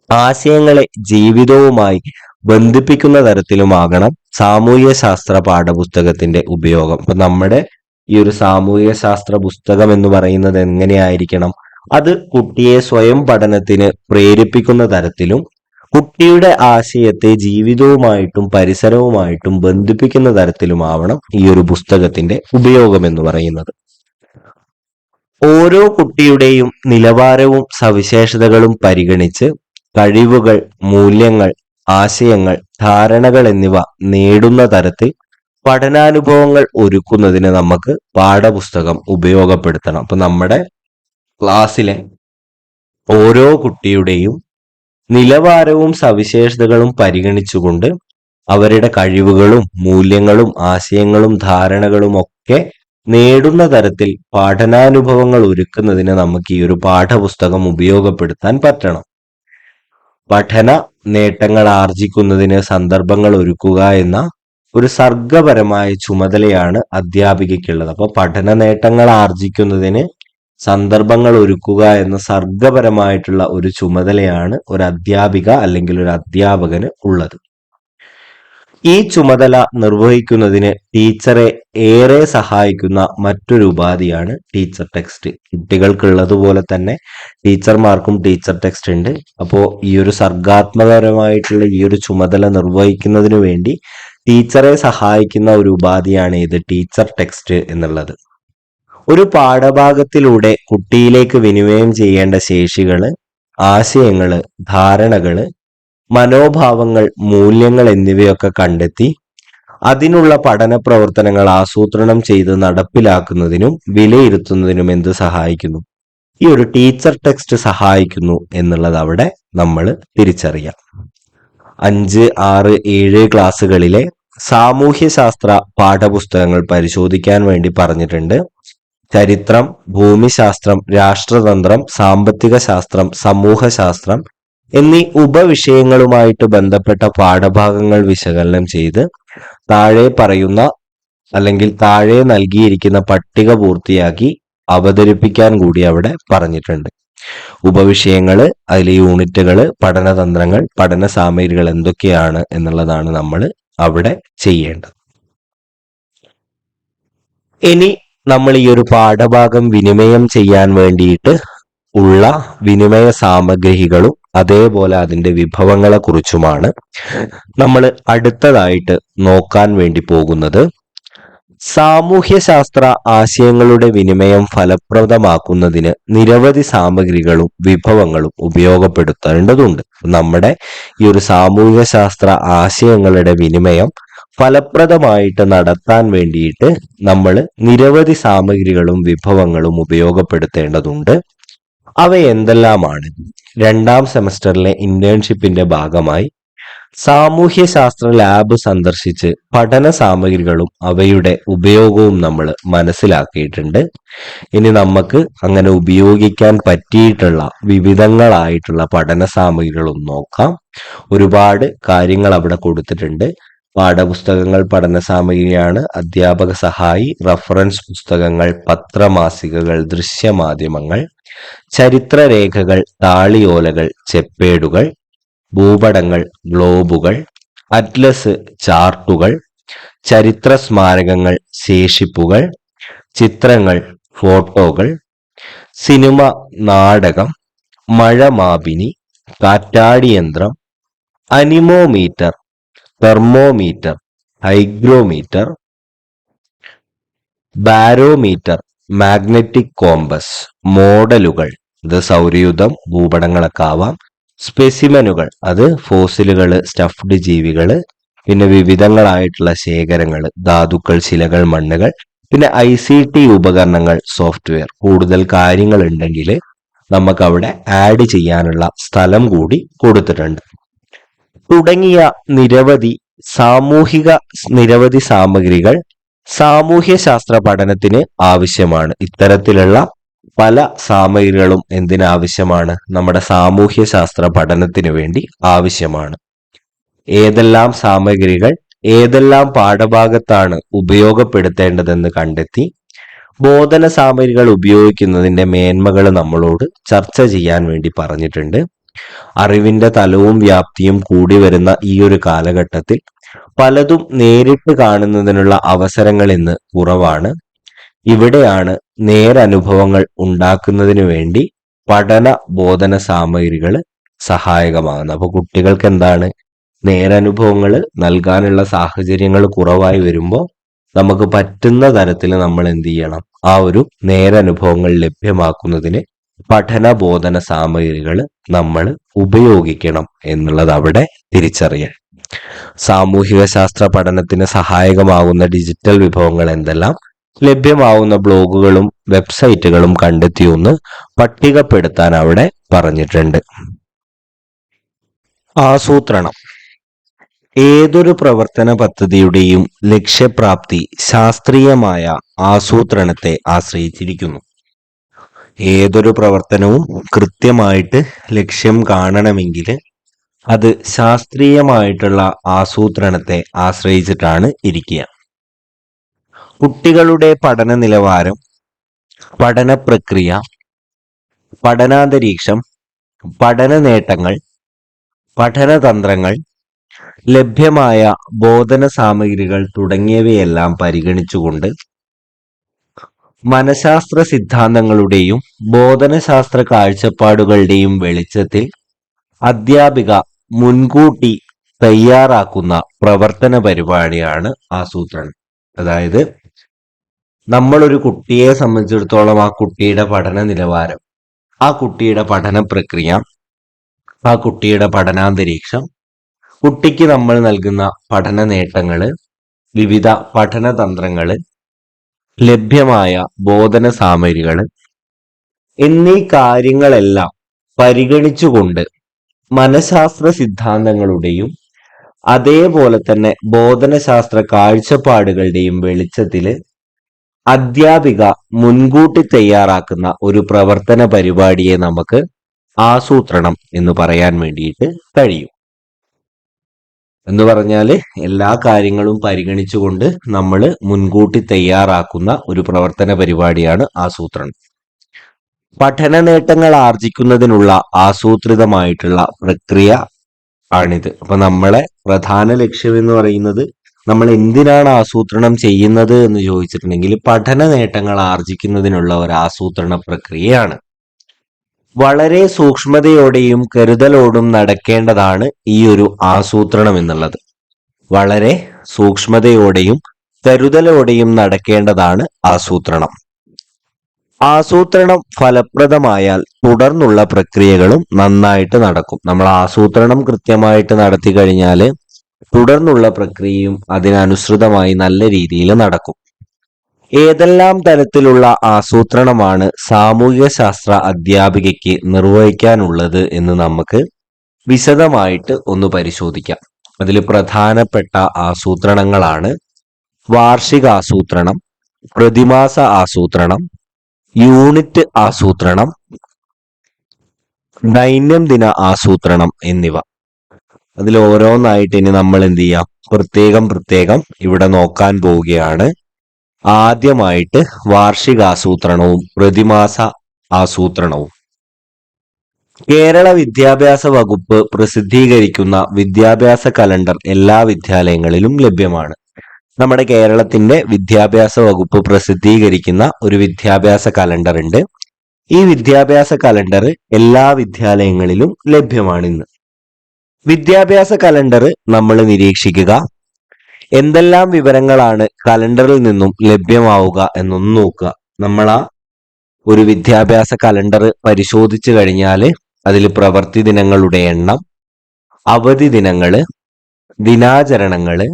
ആശയങ്ങളെ ജീവിതവുമായി ബന്ധിപ്പിക്കുന്ന തരത്തിലുമാകണം സാമൂഹ്യ ശാസ്ത്ര പാഠപുസ്തകത്തിന്റെ ഉപയോഗം. അപ്പൊ നമ്മുടെ ഈ ഒരു സാമൂഹ്യ ശാസ്ത്ര പുസ്തകം എന്ന് പറയുന്നത് എങ്ങനെയായിരിക്കണം? അത് കുട്ടിയെ സ്വയം പഠനത്തിന് പ്രേരിപ്പിക്കുന്ന തരത്തിലും കുട്ടിയുടെ ആശയത്തെ ജീവിതവുമായിട്ടും പരിസരവുമായിട്ടും ബന്ധിപ്പിക്കുന്ന തരത്തിലുമാവണം ഈ ഒരു പുസ്തകത്തിന്റെ ഉപയോഗം എന്ന് പറയുന്നത്. ഓരോ കുട്ടിയുടെയും നിലവാരവും സവിശേഷതകളും പരിഗണിച്ച് കഴിവുകൾ, മൂല്യങ്ങൾ, ആശയങ്ങൾ, ധാരണകൾ എന്നിവ നേടുന്ന തരത്തിൽ പഠനാനുഭവങ്ങൾ ഒരുക്കുന്നതിന് നമുക്ക് പാഠപുസ്തകം ഉപയോഗപ്പെടുത്തണം. അപ്പൊ നമ്മുടെ ക്ലാസ്സിലെ ഓരോ കുട്ടിയുടെയും നിലവാരവും സവിശേഷതകളും പരിഗണിച്ചുകൊണ്ട് അവരുടെ കഴിവുകളും മൂല്യങ്ങളും ആശയങ്ങളും ധാരണകളും ഒക്കെ നേടുന്ന തരത്തിൽ പഠനാനുഭവങ്ങൾ ഒരുക്കുന്നതിന് നമുക്ക് ഈ ഒരു പാഠപുസ്തകം ഉപയോഗപ്പെടുത്താൻ പറ്റണം. പഠന നേട്ടങ്ങൾ ആർജിക്കുന്നതിന് സന്ദർഭങ്ങൾ ഒരുക്കുക എന്ന ഒരു സർഗപരമായ ചുമതലയാണ് അധ്യാപികയ്ക്കുള്ളത്. അപ്പൊ പഠന നേട്ടങ്ങൾ ആർജിക്കുന്നതിന് സന്ദർഭങ്ങൾ ഒരുക്കുക എന്ന സർഗപരമായിട്ടുള്ള ഒരു ചുമതലയാണ് ഒരു അധ്യാപിക അല്ലെങ്കിൽ ഒരു അധ്യാപകന് ഉള്ളത്. ഈ ചുമതല നിർവഹിക്കുന്നതിന് ടീച്ചറെ ഏറെ സഹായിക്കുന്ന മറ്റൊരു ഉപാധിയാണ് ടീച്ചർ ടെക്സ്റ്റ്. കുട്ടികൾക്കുള്ളതുപോലെ തന്നെ ടീച്ചർമാർക്കും ടീച്ചർ ടെക്സ്റ്റ് ഉണ്ട്. അപ്പോൾ ഈ ഒരു സർഗാത്മകപരമായിട്ടുള്ള ഈ ഒരു ചുമതല നിർവഹിക്കുന്നതിന് വേണ്ടി ടീച്ചറെ സഹായിക്കുന്ന ഒരു ഉപാധിയാണ് ഇത് ടീച്ചർ ടെക്സ്റ്റ് എന്നുള്ളത്. ഒരു പാഠഭാഗത്തിലൂടെ കുട്ടിയിലേക്ക് വിനിമയം ചെയ്യേണ്ട ശേഷികള്, ആശയങ്ങള്, ധാരണകള്, മനോഭാവങ്ങൾ, മൂല്യങ്ങൾ എന്നിവയൊക്കെ കണ്ടെത്തി അതിനുള്ള പഠന പ്രവർത്തനങ്ങൾ ആസൂത്രണം ചെയ്ത് നടപ്പിലാക്കുന്നതിനും വിലയിരുത്തുന്നതിനും എന്ത് സഹായിക്കുന്നു? ഈ ഒരു ടീച്ചർ ടെക്സ്റ്റ് സഹായിക്കുന്നു എന്നുള്ളത് അവിടെ നമ്മൾ തിരിച്ചറിയാം. 5, 6, 7 ക്ലാസ്സുകളിലെ സാമൂഹ്യശാസ്ത്ര പാഠപുസ്തകങ്ങൾ പരിശോധിക്കാൻ വേണ്ടി പറഞ്ഞിട്ടുണ്ട്. ചരിത്രം, ഭൂമിശാസ്ത്രം, രാഷ്ട്രതന്ത്രം, സാമ്പത്തിക ശാസ്ത്രം, സമൂഹശാസ്ത്രം എന്നീ ഉപവിഷയങ്ങളുമായിട്ട് ബന്ധപ്പെട്ട പാഠഭാഗങ്ങൾ വിശകലനം ചെയ്ത് താഴെ പറയുന്ന അല്ലെങ്കിൽ താഴെ നൽകിയിരിക്കുന്ന പട്ടിക പൂർത്തിയാക്കി അവതരിപ്പിക്കാൻ കൂടി അവിടെ പറഞ്ഞിട്ടുണ്ട്. ഉപവിഷയങ്ങള്, അതിലെ യൂണിറ്റുകള്, പഠനതന്ത്രങ്ങൾ, പഠന സാമഗ്രികൾ എന്തൊക്കെയാണ് എന്നുള്ളതാണ് നമ്മൾ അവിടെ ചെയ്യേണ്ടത്. ഇനി നമ്മൾ ഈ ഒരു പാഠഭാഗം വിനിമയം ചെയ്യാൻ വേണ്ടിയിട്ട് ഉള്ള വിനിമയ സാമഗ്രികളും അതേപോലെ അതിന്റെ വിഭവങ്ങളെ കുറിച്ചുമാണ് നമ്മൾ അടുത്തതായിട്ട് നോക്കാൻ വേണ്ടി പോകുന്നത്. സാമൂഹ്യശാസ്ത്ര ആശയങ്ങളുടെ വിനിമയം ഫലപ്രദമാക്കുന്നതിന് നിരവധി സാമഗ്രികളും വിഭവങ്ങളും ഉപയോഗപ്പെടുത്തേണ്ടതുണ്ട്. നമ്മുടെ ഈ ഒരു സാമൂഹ്യശാസ്ത്ര ആശയങ്ങളുടെ വിനിമയം ഫലപ്രദമായിട്ട് നടത്താൻ വേണ്ടിയിട്ട് നമ്മൾ നിരവധി സാമഗ്രികളും വിഭവങ്ങളും ഉപയോഗപ്പെടുത്തേണ്ടതുണ്ട്. അവ എന്തെല്ലാമാണ്? 2ാം സെമസ്റ്ററിലെ ഇന്റേൺഷിപ്പിന്റെ ഭാഗമായി സാമൂഹ്യശാസ്ത്ര ലാബ് സന്ദർശിച്ച് പഠന സാമഗ്രികളും അവയുടെ ഉപയോഗവും നമ്മൾ മനസ്സിലാക്കിയിട്ടുണ്ട്. ഇനി നമുക്ക് അങ്ങനെ ഉപയോഗിക്കാൻ പറ്റിയിട്ടുള്ള വിവിധങ്ങളായിട്ടുള്ള പഠന സാമഗ്രികളും നോക്കാം. ഒരുപാട് കാര്യങ്ങൾ അവിടെ കൊടുത്തിട്ടുണ്ട്. പാഠപുസ്തകങ്ങൾ പഠന സാമഗ്രിയാണ്, അധ്യാപക സഹായി, റഫറൻസ് പുസ്തകങ്ങൾ, പത്രമാസികകൾ, ദൃശ്യമാധ്യമങ്ങൾ, ചരിത്രരേഖകൾ, താളിയോലകൾ, ചെപ്പേടുകൾ, ഭൂപടങ്ങൾ, ഗ്ലോബുകൾ, അറ്റ്ലസ്, ചാർട്ടുകൾ, ചരിത്ര സ്മാരകങ്ങൾ, ശേഷിപ്പുകൾ, ചിത്രങ്ങൾ, ഫോട്ടോകൾ, സിനിമ, നാടകം, മഴമാപിനി, കാറ്റാടിയന്ത്രം, anemometer, thermometer, hygrometer, barometer, magnetic compass, മോഡലുകൾ, ഇത് സൗരയൂഥം, ഭൂപടങ്ങളൊക്കെ ആവാം, സ്പെസിമനുകൾ, അത് ഫോസിലുകൾ, സ്റ്റഫ്ഡ് ജീവികൾ, പിന്നെ വിവിധങ്ങളായിട്ടുള്ള ശേഖരങ്ങൾ, ധാതുക്കൾ, ശിലകൾ, മണ്ണുകൾ, പിന്നെ ICT ഉപകരണങ്ങൾ, സോഫ്റ്റ്വെയർ. കൂടുതൽ കാര്യങ്ങൾ ഉണ്ടെങ്കിൽ നമുക്ക് അവിടെ ആഡ് ചെയ്യാനുള്ള സ്ഥലം കൂടി കൊടുത്തിട്ടുണ്ട്. തുടങ്ങിയ നിരവധി സാമഗ്രികൾ സാമൂഹ്യ ശാസ്ത്ര പഠനത്തിന് ആവശ്യമാണ്. ഇത്തരത്തിലുള്ള പല സാമഗ്രികളും എന്തിനാവശ്യമാണ്? നമ്മുടെ സാമൂഹ്യ ശാസ്ത്ര പഠനത്തിന് വേണ്ടി ആവശ്യമാണ്. ഏതെല്ലാം സാമഗ്രികൾ ഏതെല്ലാം പാഠഭാഗത്താണ് ഉപയോഗപ്പെടുത്തേണ്ടതെന്ന് കണ്ടെത്തി ബോധന സാമഗ്രികൾ ഉപയോഗിക്കുന്നതിന്റെ മേന്മകൾ നമ്മളോട് ചർച്ച ചെയ്യാൻ വേണ്ടി പറഞ്ഞിട്ടുണ്ട്. അറിവിന്റെ തലവും വ്യാപ്തിയും കൂടി വരുന്ന ഈ ഒരു കാലഘട്ടത്തിൽ പലതും നേരിട്ട് കാണുന്നതിനുള്ള അവസരങ്ങൾ ഇന്ന് കുറവാണ്. ഇവിടെയാണ് നേരനുഭവങ്ങൾ ഉണ്ടാക്കുന്നതിന് വേണ്ടി പഠന ബോധന സാമഗ്രികൾ സഹായകമാകുന്നത്. അപ്പൊ കുട്ടികൾക്ക് എന്താണ്, നേരനുഭവങ്ങൾ നൽകാനുള്ള സാഹചര്യങ്ങൾ കുറവായി വരുമ്പോൾ നമുക്ക് പറ്റുന്ന തരത്തിൽ നമ്മൾ എന്ത് ചെയ്യണം? ആ ഒരു നേരനുഭവങ്ങൾ ലഭ്യമാക്കുന്നതിന് പഠന ബോധന സാമഗ്രികൾ നമ്മൾ ഉപയോഗിക്കണം എന്നുള്ളത് അവിടെ തിരിച്ചറിയാൻ. സാമൂഹിക ശാസ്ത്ര പഠനത്തിന് സഹായകമാകുന്ന ഡിജിറ്റൽ വിഭവങ്ങൾ എന്തെല്ലാം? ലഭ്യമാവുന്ന ബ്ലോഗുകളും വെബ്സൈറ്റുകളും കണ്ടെത്തിയൊന്ന് പട്ടികപ്പെടുത്താൻ അവിടെ പറഞ്ഞിട്ടുണ്ട്. ആസൂത്രണം. ഏതൊരു പ്രവർത്തന പദ്ധതിയുടെയും ലക്ഷ്യപ്രാപ്തി ശാസ്ത്രീയമായ ആസൂത്രണത്തെ ആശ്രയിച്ചിരിക്കുന്നു. ഏതൊരു പ്രവർത്തനവും കൃത്യമായിട്ട് ലക്ഷ്യം കാണണമെങ്കിൽ അത് ശാസ്ത്രീയമായിട്ടുള്ള ആസൂത്രണത്തെ ആശ്രയിച്ചിട്ടാണ് ഇരിക്കുക. കുട്ടികളുടെ പഠന നിലവാരം, പഠന പ്രക്രിയ, പഠനാന്തരീക്ഷം, പഠന നേട്ടങ്ങൾ, പഠനതന്ത്രങ്ങൾ, ലഭ്യമായ ബോധന സാമഗ്രികൾ തുടങ്ങിയവയെല്ലാം പരിഗണിച്ചുകൊണ്ട് മനഃശാസ്ത്ര സിദ്ധാന്തങ്ങളുടെയും ബോധനശാസ്ത്ര കാഴ്ചപ്പാടുകളുടെയും വെളിച്ചത്തിൽ അധ്യാപിക മുൻകൂട്ടി തയ്യാറാക്കുന്ന പ്രവർത്തന പരിപാടിയാണ് ആസൂത്രണം. അതായത് നമ്മളൊരു കുട്ടിയെ സംബന്ധിച്ചിടത്തോളം ആ കുട്ടിയുടെ പഠന നിലവാരം, ആ കുട്ടിയുടെ പഠന പ്രക്രിയ, ആ കുട്ടിയുടെ പഠനാന്തരീക്ഷം, കുട്ടിക്ക് നമ്മൾ നൽകുന്ന പഠന നേട്ടങ്ങള്, വിവിധ പഠനതന്ത്രങ്ങള്, ലഭ്യമായ ബോധന സാമഗ്രികള് എന്നീ കാര്യങ്ങളെല്ലാം പരിഗണിച്ചുകൊണ്ട് മനഃശാസ്ത്ര സിദ്ധാന്തങ്ങളുടെയും അതേപോലെ തന്നെ ബോധനശാസ്ത്ര കാഴ്ചപ്പാടുകളുടെയും വെളിച്ചത്തില് അധ്യാപിക മുൻകൂട്ടി തയ്യാറാക്കുന്ന ഒരു പ്രവർത്തന പരിപാടിയെ നമുക്ക് ആസൂത്രണം എന്ന് പറയാൻ വേണ്ടിയിട്ട് കഴിയും. എന്ന് പറഞ്ഞാല് എല്ലാ കാര്യങ്ങളും പരിഗണിച്ചുകൊണ്ട് നമ്മൾ മുൻകൂട്ടി തയ്യാറാക്കുന്ന ഒരു പ്രവർത്തന പരിപാടിയാണ് ആസൂത്രണം. പഠന നേട്ടങ്ങൾ ആർജിക്കുന്നതിനുള്ള ആസൂത്രിതമായിട്ടുള്ള പ്രക്രിയ ആണിത്. അപ്പൊ നമ്മളെ പ്രധാന ലക്ഷ്യം എന്ന് പറയുന്നത്, നമ്മൾ എന്തിനാണ് ആസൂത്രണം ചെയ്യുന്നത് എന്ന് ചോദിച്ചിട്ടുണ്ടെങ്കിൽ പഠന നേട്ടങ്ങൾ ആർജിക്കുന്നതിനുള്ള ഒരു ആസൂത്രണ പ്രക്രിയയാണ്. വളരെ സൂക്ഷ്മതയോടെയും കരുതലോടും നടക്കേണ്ടതാണ് ഈ ഒരു ആസൂത്രണം എന്നുള്ളത്. വളരെ സൂക്ഷ്മതയോടെയും കരുതലോടെയും നടക്കേണ്ടതാണ് ആസൂത്രണം. ആസൂത്രണം ഫലപ്രദമായാൽ തുടർന്നുള്ള പ്രക്രിയകളും നന്നായിട്ട് നടക്കും. നമ്മൾ ആസൂത്രണം കൃത്യമായിട്ട് നടത്തി കഴിഞ്ഞാൽ തുടർന്നുള്ള പ്രക്രിയയും അതിനനുസൃതമായി നല്ല രീതിയിൽ നടക്കും. ഏതെല്ലാം തരത്തിലുള്ള ആസൂത്രണമാണ് സാമൂഹിക ശാസ്ത്ര അധ്യാപികയ്ക്ക് നിർവഹിക്കാനുള്ളത് എന്ന് നമുക്ക് വിശദമായിട്ട് ഒന്ന് പരിശോധിക്കാം. അതിൽ പ്രധാനപ്പെട്ട ആസൂത്രണങ്ങളാണ് വാർഷിക ആസൂത്രണം, പ്രതിമാസ ആസൂത്രണം, യൂണിറ്റ് ആസൂത്രണം, ദൈനംദിന ആസൂത്രണം എന്നിവ. അതിൽ ഓരോന്നായിട്ട് ഇനി നമ്മൾ എന്ത് ചെയ്യാം, പ്രത്യേകം ഇവിടെ നോക്കാൻ പോവുകയാണ്. ആദ്യമായിട്ട് വാർഷികാസൂത്രണവും പ്രതിമാസ ആസൂത്രണവും. കേരള വിദ്യാഭ്യാസ വകുപ്പ് പ്രസിദ്ധീകരിക്കുന്ന വിദ്യാഭ്യാസ കലണ്ടർ എല്ലാ വിദ്യാലയങ്ങളിലും ലഭ്യമാണ്. നമ്മുടെ കേരളത്തിന്റെ വിദ്യാഭ്യാസ വകുപ്പ് പ്രസിദ്ധീകരിക്കുന്ന ഒരു വിദ്യാഭ്യാസ കലണ്ടർ ഉണ്ട്. ഈ വിദ്യാഭ്യാസ കലണ്ടർ എല്ലാ വിദ്യാലയങ്ങളിലും ലഭ്യമാണ് ഇന്ന്. വിദ്യാഭ്യാസ കലണ്ടർ നമ്മൾ നിരീക്ഷിക്കുക. എന്തെല്ലാം വിവരങ്ങളാണ് കലണ്ടറിൽ നിന്നും ലഭ്യമാവുക എന്നൊന്ന് നോക്കുക. നമ്മൾ ഒരു വിദ്യാഭ്യാസ കലണ്ടർ പരിശോധിച്ചു കഴിഞ്ഞാൽ അതിൽ പ്രവൃത്തി ദിനങ്ങളുടെ എണ്ണം, അവധി ദിനങ്ങള്, ദിനാചരണങ്ങള്,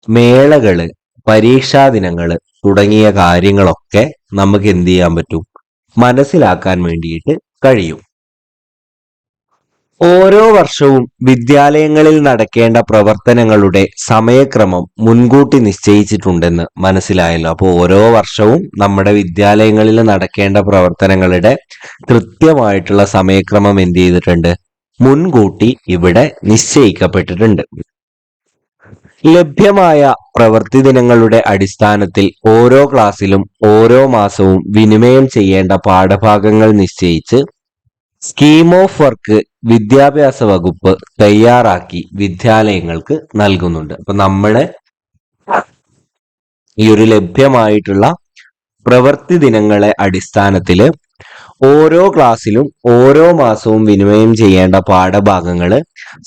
മേളകള്, പരീക്ഷാ ദിനങ്ങള് തുടങ്ങിയ കാര്യങ്ങളൊക്കെ നമുക്ക് എന്ത് ചെയ്യാൻ പറ്റും? മനസ്സിലാക്കാൻ വേണ്ടിയിട്ട് കഴിയും. ഓരോ വർഷവും വിദ്യാലയങ്ങളിൽ നടക്കേണ്ട പ്രവർത്തനങ്ങളുടെ സമയക്രമം മുൻകൂട്ടി നിശ്ചയിച്ചിട്ടുണ്ടെന്ന് മനസ്സിലായല്ലോ. അപ്പോൾ ഓരോ വർഷവും നമ്മുടെ വിദ്യാലയങ്ങളിൽ നടക്കേണ്ട പ്രവർത്തനങ്ങളുടെ കൃത്യമായിട്ടുള്ള സമയക്രമം എന്ത് ചെയ്തിട്ടുണ്ട്? മുൻകൂട്ടി ഇവിടെ നിശ്ചയിക്കപ്പെട്ടിട്ടുണ്ട്. ലഭ്യമായ പ്രവൃത്തി ദിനങ്ങളുടെ അടിസ്ഥാനത്തിൽ ഓരോ ക്ലാസ്സിലും ഓരോ മാസവും വിനിമയം ചെയ്യേണ്ട പാഠഭാഗങ്ങൾ നിശ്ചയിച്ച് സ്കീം ഓഫ് വർക്ക് വിദ്യാഭ്യാസ വകുപ്പ് തയ്യാറാക്കി വിദ്യാലയങ്ങൾക്ക് നൽകുന്നുണ്ട്. അപ്പൊ നമ്മള് ഈ ഒരു ലഭ്യമായിട്ടുള്ള പ്രവൃത്തി ദിനങ്ങളെ അടിസ്ഥാനത്തില് ഓരോ ക്ലാസ്സിലും ഓരോ മാസവും വിനിമയം ചെയ്യേണ്ട പാഠഭാഗങ്ങള്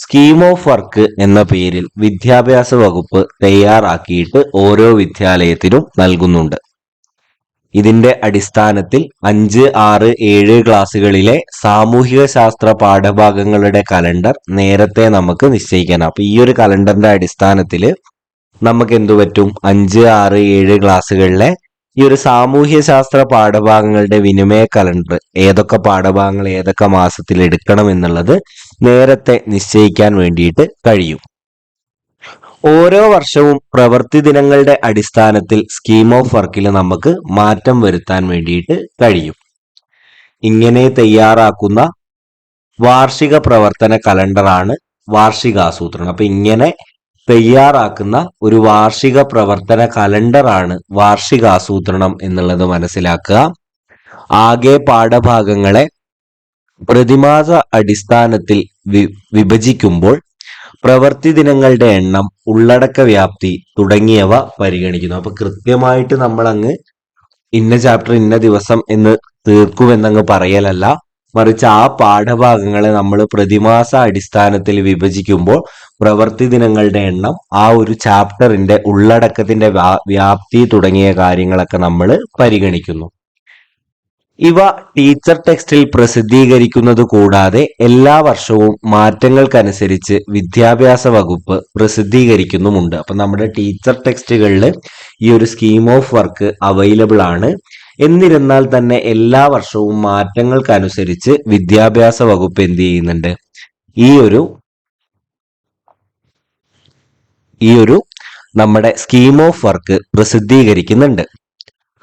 സ്കീം ഓഫ് വർക്ക് എന്ന പേരിൽ വിദ്യാഭ്യാസ വകുപ്പ് തയ്യാറാക്കിയിട്ട് ഓരോ വിദ്യാലയത്തിനും നൽകുന്നുണ്ട്. ഇതിന്റെ അടിസ്ഥാനത്തിൽ 5, 6, 7 ക്ലാസ്സുകളിലെ സാമൂഹിക ശാസ്ത്ര പാഠഭാഗങ്ങളുടെ കലണ്ടർ നേരത്തെ നമുക്ക് നിശ്ചയിക്കണം. അപ്പൊ ഈ ഒരു കലണ്ടറിന്റെ അടിസ്ഥാനത്തിൽ നമുക്ക് എന്തു പറ്റും? 5, 6, 7 ക്ലാസ്സുകളിലെ ഈ ഒരു സാമൂഹ്യ ശാസ്ത്ര പാഠഭാഗങ്ങളുടെ വിനിമയ കലണ്ടർ ഏതൊക്കെ പാഠഭാഗങ്ങൾ ഏതൊക്കെ മാസത്തിൽ എടുക്കണം എന്നുള്ളത് നേരത്തെ നിശ്ചയിക്കാൻ വേണ്ടിയിട്ട് കഴിയും. ഓരോ വർഷവും പ്രവൃത്തി ദിനങ്ങളുടെ അടിസ്ഥാനത്തിൽ സ്കീം ഓഫ് വർക്കിൽ നമുക്ക് മാറ്റം വരുത്താൻ വേണ്ടിയിട്ട് കഴിയും. ഇങ്ങനെ തയ്യാറാക്കുന്ന വാർഷിക പ്രവർത്തന കലണ്ടറാണ് വാർഷികാസൂത്രണം. അപ്പൊ ഇങ്ങനെ തയ്യാറാക്കുന്ന ഒരു വാർഷിക പ്രവർത്തന കലണ്ടറാണ് വാർഷികാസൂത്രണം എന്നുള്ളത് മനസ്സിലാക്കുക. ആകെ പാഠഭാഗങ്ങളെ പ്രതിമാസ അടിസ്ഥാനത്തിൽ വിഭജിക്കുമ്പോൾ പ്രവൃത്തി ദിനങ്ങളുടെ എണ്ണം, ഉള്ളടക്ക വ്യാപ്തി തുടങ്ങിയവ പരിഗണിക്കുന്നു. അപ്പൊ കൃത്യമായിട്ട് നമ്മൾ അങ്ങ് ഇന്ന ചാപ്റ്റർ ഇന്ന ദിവസം എന്ന് തീർക്കുമെന്നങ്ങ് പറയലല്ല, മറിച്ച് ആ പാഠഭാഗങ്ങളെ നമ്മൾ പ്രതിമാസ അടിസ്ഥാനത്തിൽ വിഭജിക്കുമ്പോൾ പ്രവൃത്തി ദിനങ്ങളുടെ എണ്ണം, ആ ഒരു ചാപ്റ്ററിന്റെ ഉള്ളടക്കത്തിന്റെ വ്യാപ്തി തുടങ്ങിയ കാര്യങ്ങളൊക്കെ നമ്മൾ പരിഗണിക്കുന്നു. ഇവ ടീച്ചർ ടെക്സ്റ്റിൽ പ്രസിദ്ധീകരിക്കുന്നത് കൂടാതെ എല്ലാ വർഷവും മാറ്റങ്ങൾക്കനുസരിച്ച് വിദ്യാഭ്യാസ വകുപ്പ് പ്രസിദ്ധീകരിക്കുന്നുമുണ്ട്. അപ്പൊ നമ്മുടെ ടീച്ചർ ടെക്സ്റ്റുകളിൽ ഈ ഒരു സ്കീം ഓഫ് വർക്ക് അവൈലബിൾ ആണ്. എന്നിരുന്നാൽ തന്നെ എല്ലാ വർഷവും മാറ്റങ്ങൾക്കനുസരിച്ച് വിദ്യാഭ്യാസ വകുപ്പ് എന്ത് ചെയ്യുന്നുണ്ട്? ഈ ഒരു നമ്മുടെ സ്കീം ഓഫ് വർക്ക് പ്രസിദ്ധീകരിക്കുന്നുണ്ട്.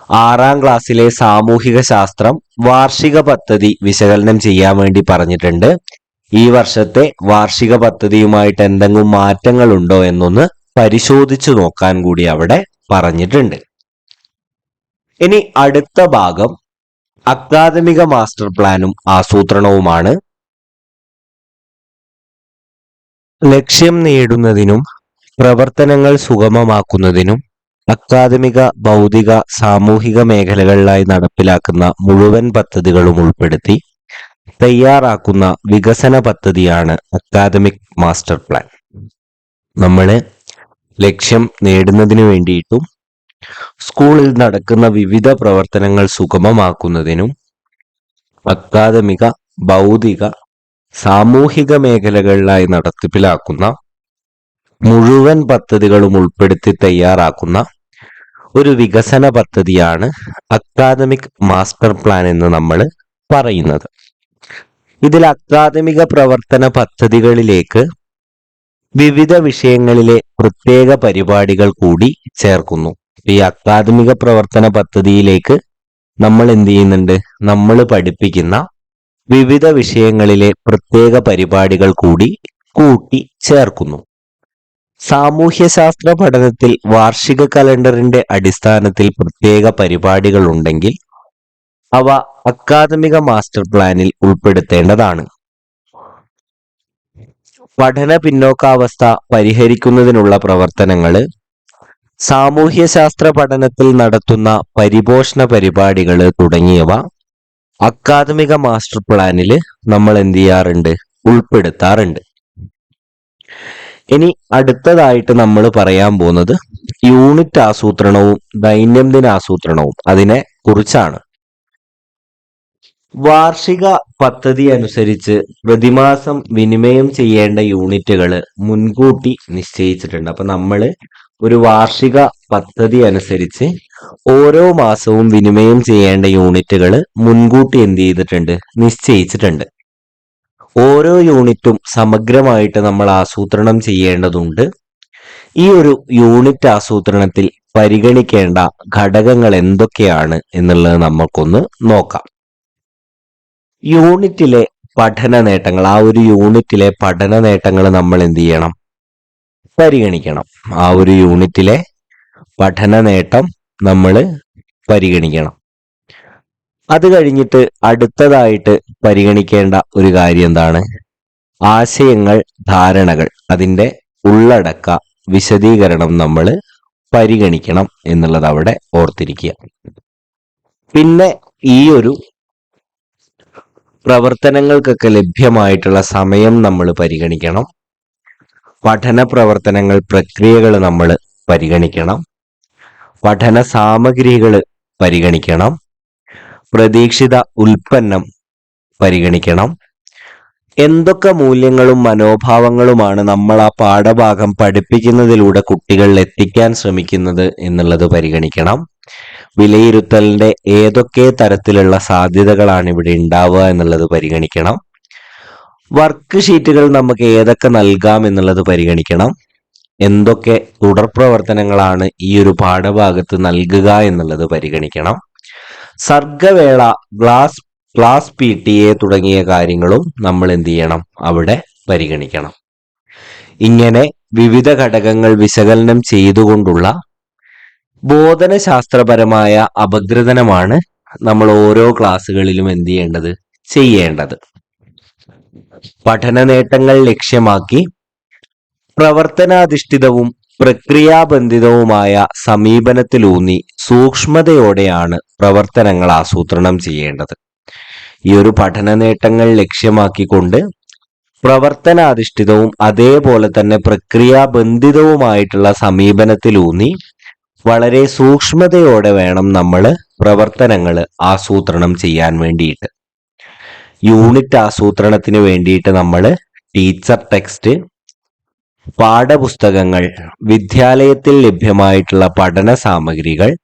6ാം ക്ലാസ്സിലെ സാമൂഹിക ശാസ്ത്രം വാർഷിക പദ്ധതി വിശകലനം ചെയ്യാൻ വേണ്ടി പറഞ്ഞിട്ടുണ്ട്. ഈ വർഷത്തെ വാർഷിക പദ്ധതിയുമായിട്ട് എന്തെങ്കിലും മാറ്റങ്ങൾ ഉണ്ടോ എന്നൊന്ന് പരിശോധിച്ചു നോക്കാൻ കൂടി അവിടെ പറഞ്ഞിട്ടുണ്ട്. ഇനി അടുത്ത ഭാഗം അക്കാദമിക മാസ്റ്റർ പ്ലാനും ആസൂത്രണവുമാണ്. ലക്ഷ്യം നേടുന്നതിനും പ്രവർത്തനങ്ങൾ സുഗമമാക്കുന്നതിനും അക്കാദമിക, ഭൗതിക, സാമൂഹിക മേഖലകളിലായി നടപ്പിലാക്കുന്ന മുഴുവൻ പദ്ധതികളും ഉൾപ്പെടുത്തി തയ്യാറാക്കുന്ന വികസന പദ്ധതിയാണ് അക്കാദമിക് മാസ്റ്റർ പ്ലാൻ. നമ്മള് ലക്ഷ്യം നേടുന്നതിന് വേണ്ടിയിട്ടും സ്കൂളിൽ നടക്കുന്ന വിവിധ പ്രവർത്തനങ്ങൾ സുഗമമാക്കുന്നതിനും അക്കാദമിക, ഭൗതിക, സാമൂഹിക മേഖലകളിലായി നടപ്പിലാക്കുന്ന മുഴുവൻ പദ്ധതികളും ഉൾപ്പെടുത്തി തയ്യാറാക്കുന്ന ഒരു വികസന പദ്ധതിയാണ് അക്കാദമിക് മാസ്റ്റർ പ്ലാൻ എന്ന് നമ്മൾ പറയുന്നത്. ഇതിൽ അക്കാദമിക പ്രവർത്തന പദ്ധതികളിലേക്ക് വിവിധ വിഷയങ്ങളിലെ പ്രത്യേക പരിപാടികൾ കൂടി ചേർക്കുന്നു. ഈ അക്കാദമിക പ്രവർത്തന പദ്ധതിയിലേക്ക് നമ്മൾ എന്ത് ചെയ്യുന്നുണ്ട്? നമ്മൾ പഠിപ്പിക്കുന്ന വിവിധ വിഷയങ്ങളിലെ പ്രത്യേക പരിപാടികൾ കൂടി കൂട്ടി ചേർക്കുന്നു. സാമൂഹ്യശാസ്ത്ര പഠനത്തിൽ വാർഷിക കലണ്ടറിന്റെ അടിസ്ഥാനത്തിൽ പ്രത്യേക പരിപാടികൾ ഉണ്ടെങ്കിൽ അവ അക്കാദമിക മാസ്റ്റർ പ്ലാനിൽ ഉൾപ്പെടുത്തേണ്ടതാണ്. പഠന പിന്നോക്കാവസ്ഥ പരിഹരിക്കുന്നതിനുള്ള പ്രവർത്തനങ്ങൾ, സാമൂഹ്യശാസ്ത്ര പഠനത്തിൽ നടത്തുന്ന പരിപോഷണ പരിപാടികൾ തുടങ്ങിയവ അക്കാദമിക മാസ്റ്റർ പ്ലാനിൽ നമ്മൾ എന്ത് ചെയ്യാറുണ്ട്? ഉൾപ്പെടുത്താറുണ്ട്. ഇനി അടുത്തതായിട്ട് നമ്മൾ പറയാൻ പോകുന്നത് യൂണിറ്റ് ആസൂത്രണവും ദൈനംദിന ആസൂത്രണവും അതിനെ കുറിച്ചാണ്. വാർഷിക പദ്ധതി അനുസരിച്ച് പ്രതിമാസം വിനിമയം ചെയ്യേണ്ട യൂണിറ്റുകൾ മുൻകൂട്ടി നിശ്ചയിച്ചിട്ടുണ്ട്. അപ്പൊ നമ്മൾ ഒരു വാർഷിക പദ്ധതി അനുസരിച്ച് ഓരോ മാസവും വിനിമയം ചെയ്യേണ്ട യൂണിറ്റുകൾ മുൻകൂട്ടി എന്ത് ചെയ്തിട്ടുണ്ട്? നിശ്ചയിച്ചിട്ടുണ്ട്. ഓരോ യൂണിറ്റും സമഗ്രമായിട്ട് നമ്മൾ ആസൂത്രണം ചെയ്യേണ്ടതുണ്ട്. ഈ ഒരു യൂണിറ്റ് ആസൂത്രണത്തിൽ പരിഗണിക്കേണ്ട ഘടകങ്ങൾ എന്തൊക്കെയാണ് എന്നുള്ളത് നമുക്കൊന്ന് നോക്കാം. യൂണിറ്റിലെ പഠന നേട്ടങ്ങൾ, ആ ഒരു യൂണിറ്റിലെ പഠന നേട്ടങ്ങൾ നമ്മൾ എന്ത് ചെയ്യണം? പരിഗണിക്കണം. ആ ഒരു യൂണിറ്റിലെ പഠന നേട്ടം നമ്മൾ പരിഗണിക്കണം. അത് കഴിഞ്ഞിട്ട് അടുത്തതായിട്ട് പരിഗണിക്കേണ്ട ഒരു കാര്യം എന്താണ്? ആശയങ്ങൾ, ധാരണകൾ, അതിൻ്റെ ഉള്ളടക്ക വിശദീകരണം നമ്മൾ പരിഗണിക്കണം എന്നുള്ളത് അവിടെ ഓർത്തിരിക്കുക. പിന്നെ ഈ ഒരു പ്രവർത്തനങ്ങൾക്കൊക്കെ ലഭ്യമായിട്ടുള്ള സമയം നമ്മൾ പരിഗണിക്കണം. പഠന പ്രവർത്തനങ്ങൾ, പ്രക്രിയകൾ നമ്മൾ പരിഗണിക്കണം. പഠന സാമഗ്രികൾ പരിഗണിക്കണം. പ്രതീക്ഷിത ഉൽപ്പന്നം പരിഗണിക്കണം. എന്തൊക്കെ മൂല്യങ്ങളും മനോഭാവങ്ങളുമാണ് നമ്മൾ ആ പാഠഭാഗം പഠിപ്പിക്കുന്നതിലൂടെ കുട്ടികളിൽ എത്തിക്കാൻ ശ്രമിക്കുന്നത് എന്നുള്ളത് പരിഗണിക്കണം. വിലയിരുത്തലിന്റെ ഏതൊക്കെ തരത്തിലുള്ള സാധ്യതകളാണ് ഇവിടെ ഉണ്ടാവുക എന്നുള്ളത് പരിഗണിക്കണം. വർക്ക് ഷീറ്റുകൾ നമുക്ക് ഏതൊക്കെ നൽകാം എന്നുള്ളത് പരിഗണിക്കണം. എന്തൊക്കെ തുടർ പ്രവർത്തനങ്ങളാണ് ഈ ഒരു പാഠഭാഗത്ത് നൽകുക എന്നുള്ളത് പരിഗണിക്കണം. സർഗവേള, ക്ലാസ് PTA തുടങ്ങിയ കാര്യങ്ങളും നമ്മൾ എന്ത് ചെയ്യണം? അവിടെ പരിഗണിക്കണം. ഇങ്ങനെ വിവിധ ഘടകങ്ങൾ വിശകലനം ചെയ്തുകൊണ്ടുള്ള ബോധനശാസ്ത്രപരമായ അപഗ്രഥനമാണ് നമ്മൾ ഓരോ ക്ലാസ്സുകളിലും എന്ത് ചെയ്യേണ്ടത്? ചെയ്യേണ്ടത്. പഠന നേട്ടങ്ങൾ ലക്ഷ്യമാക്കി പ്രവർത്തനാധിഷ്ഠിതവും പ്രക്രിയാബന്ധിതവുമായ സമീപനത്തിലൂന്നി സൂക്ഷ്മതയോടെയാണ് പ്രവർത്തനങ്ങൾ ആസൂത്രണം ചെയ്യേണ്ടത്. ഈ ഒരു പഠന നേട്ടങ്ങൾ ലക്ഷ്യമാക്കിക്കൊണ്ട് പ്രവർത്തനാധിഷ്ഠിതവും അതേപോലെ തന്നെ പ്രക്രിയാബന്ധിതവുമായിട്ടുള്ള സമീപനത്തിലൂന്നി വളരെ സൂക്ഷ്മതയോടെ വേണം നമ്മൾ പ്രവർത്തനങ്ങൾ ആസൂത്രണം ചെയ്യാൻ വേണ്ടിയിട്ട്. യൂണിറ്റ് ആസൂത്രണത്തിന് വേണ്ടിയിട്ട് നമ്മൾ ടീച്ചർ ടെക്സ്റ്റ്, പാഠപുസ്തകങ്ങൾ, വിദ്യാലയത്തിൽ ലഭ്യമായിട്ടുള്ള പഠന സാമഗ്രികൾ,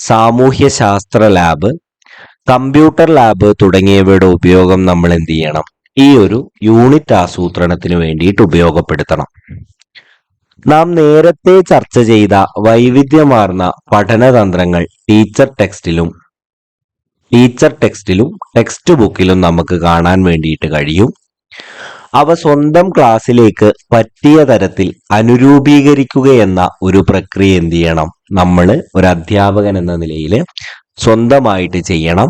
സാമൂഹ്യശാസ്ത്ര ലാബ്, കമ്പ്യൂട്ടർ ലാബ് തുടങ്ങിയവയുടെ ഉപയോഗം നമ്മൾ എന്ത് ചെയ്യണം? ഈ ഒരു യൂണിറ്റ് ആസൂത്രണത്തിന് വേണ്ടിയിട്ട് ഉപയോഗപ്പെടുത്തണം. നാം നേരത്തെ ചർച്ച ചെയ്ത വൈവിധ്യമാർന്ന പഠനതന്ത്രങ്ങൾ ടീച്ചർ ടെക്സ്റ്റിലും ടെക്സ്റ്റ് ബുക്കിലും നമുക്ക് കാണാൻ വേണ്ടിയിട്ട് കഴിയും. അവ സ്വന്തം ക്ലാസ്സിലേക്ക് പറ്റിയ തരത്തിൽ അനുരൂപീകരിക്കുകയെന്ന ഒരു പ്രക്രിയ എന്ത് ചെയ്യണം? നമ്മൾ ഒരു അധ്യാപകൻ എന്ന നിലയിൽ സ്വന്തമായിട്ട് ചെയ്യണം.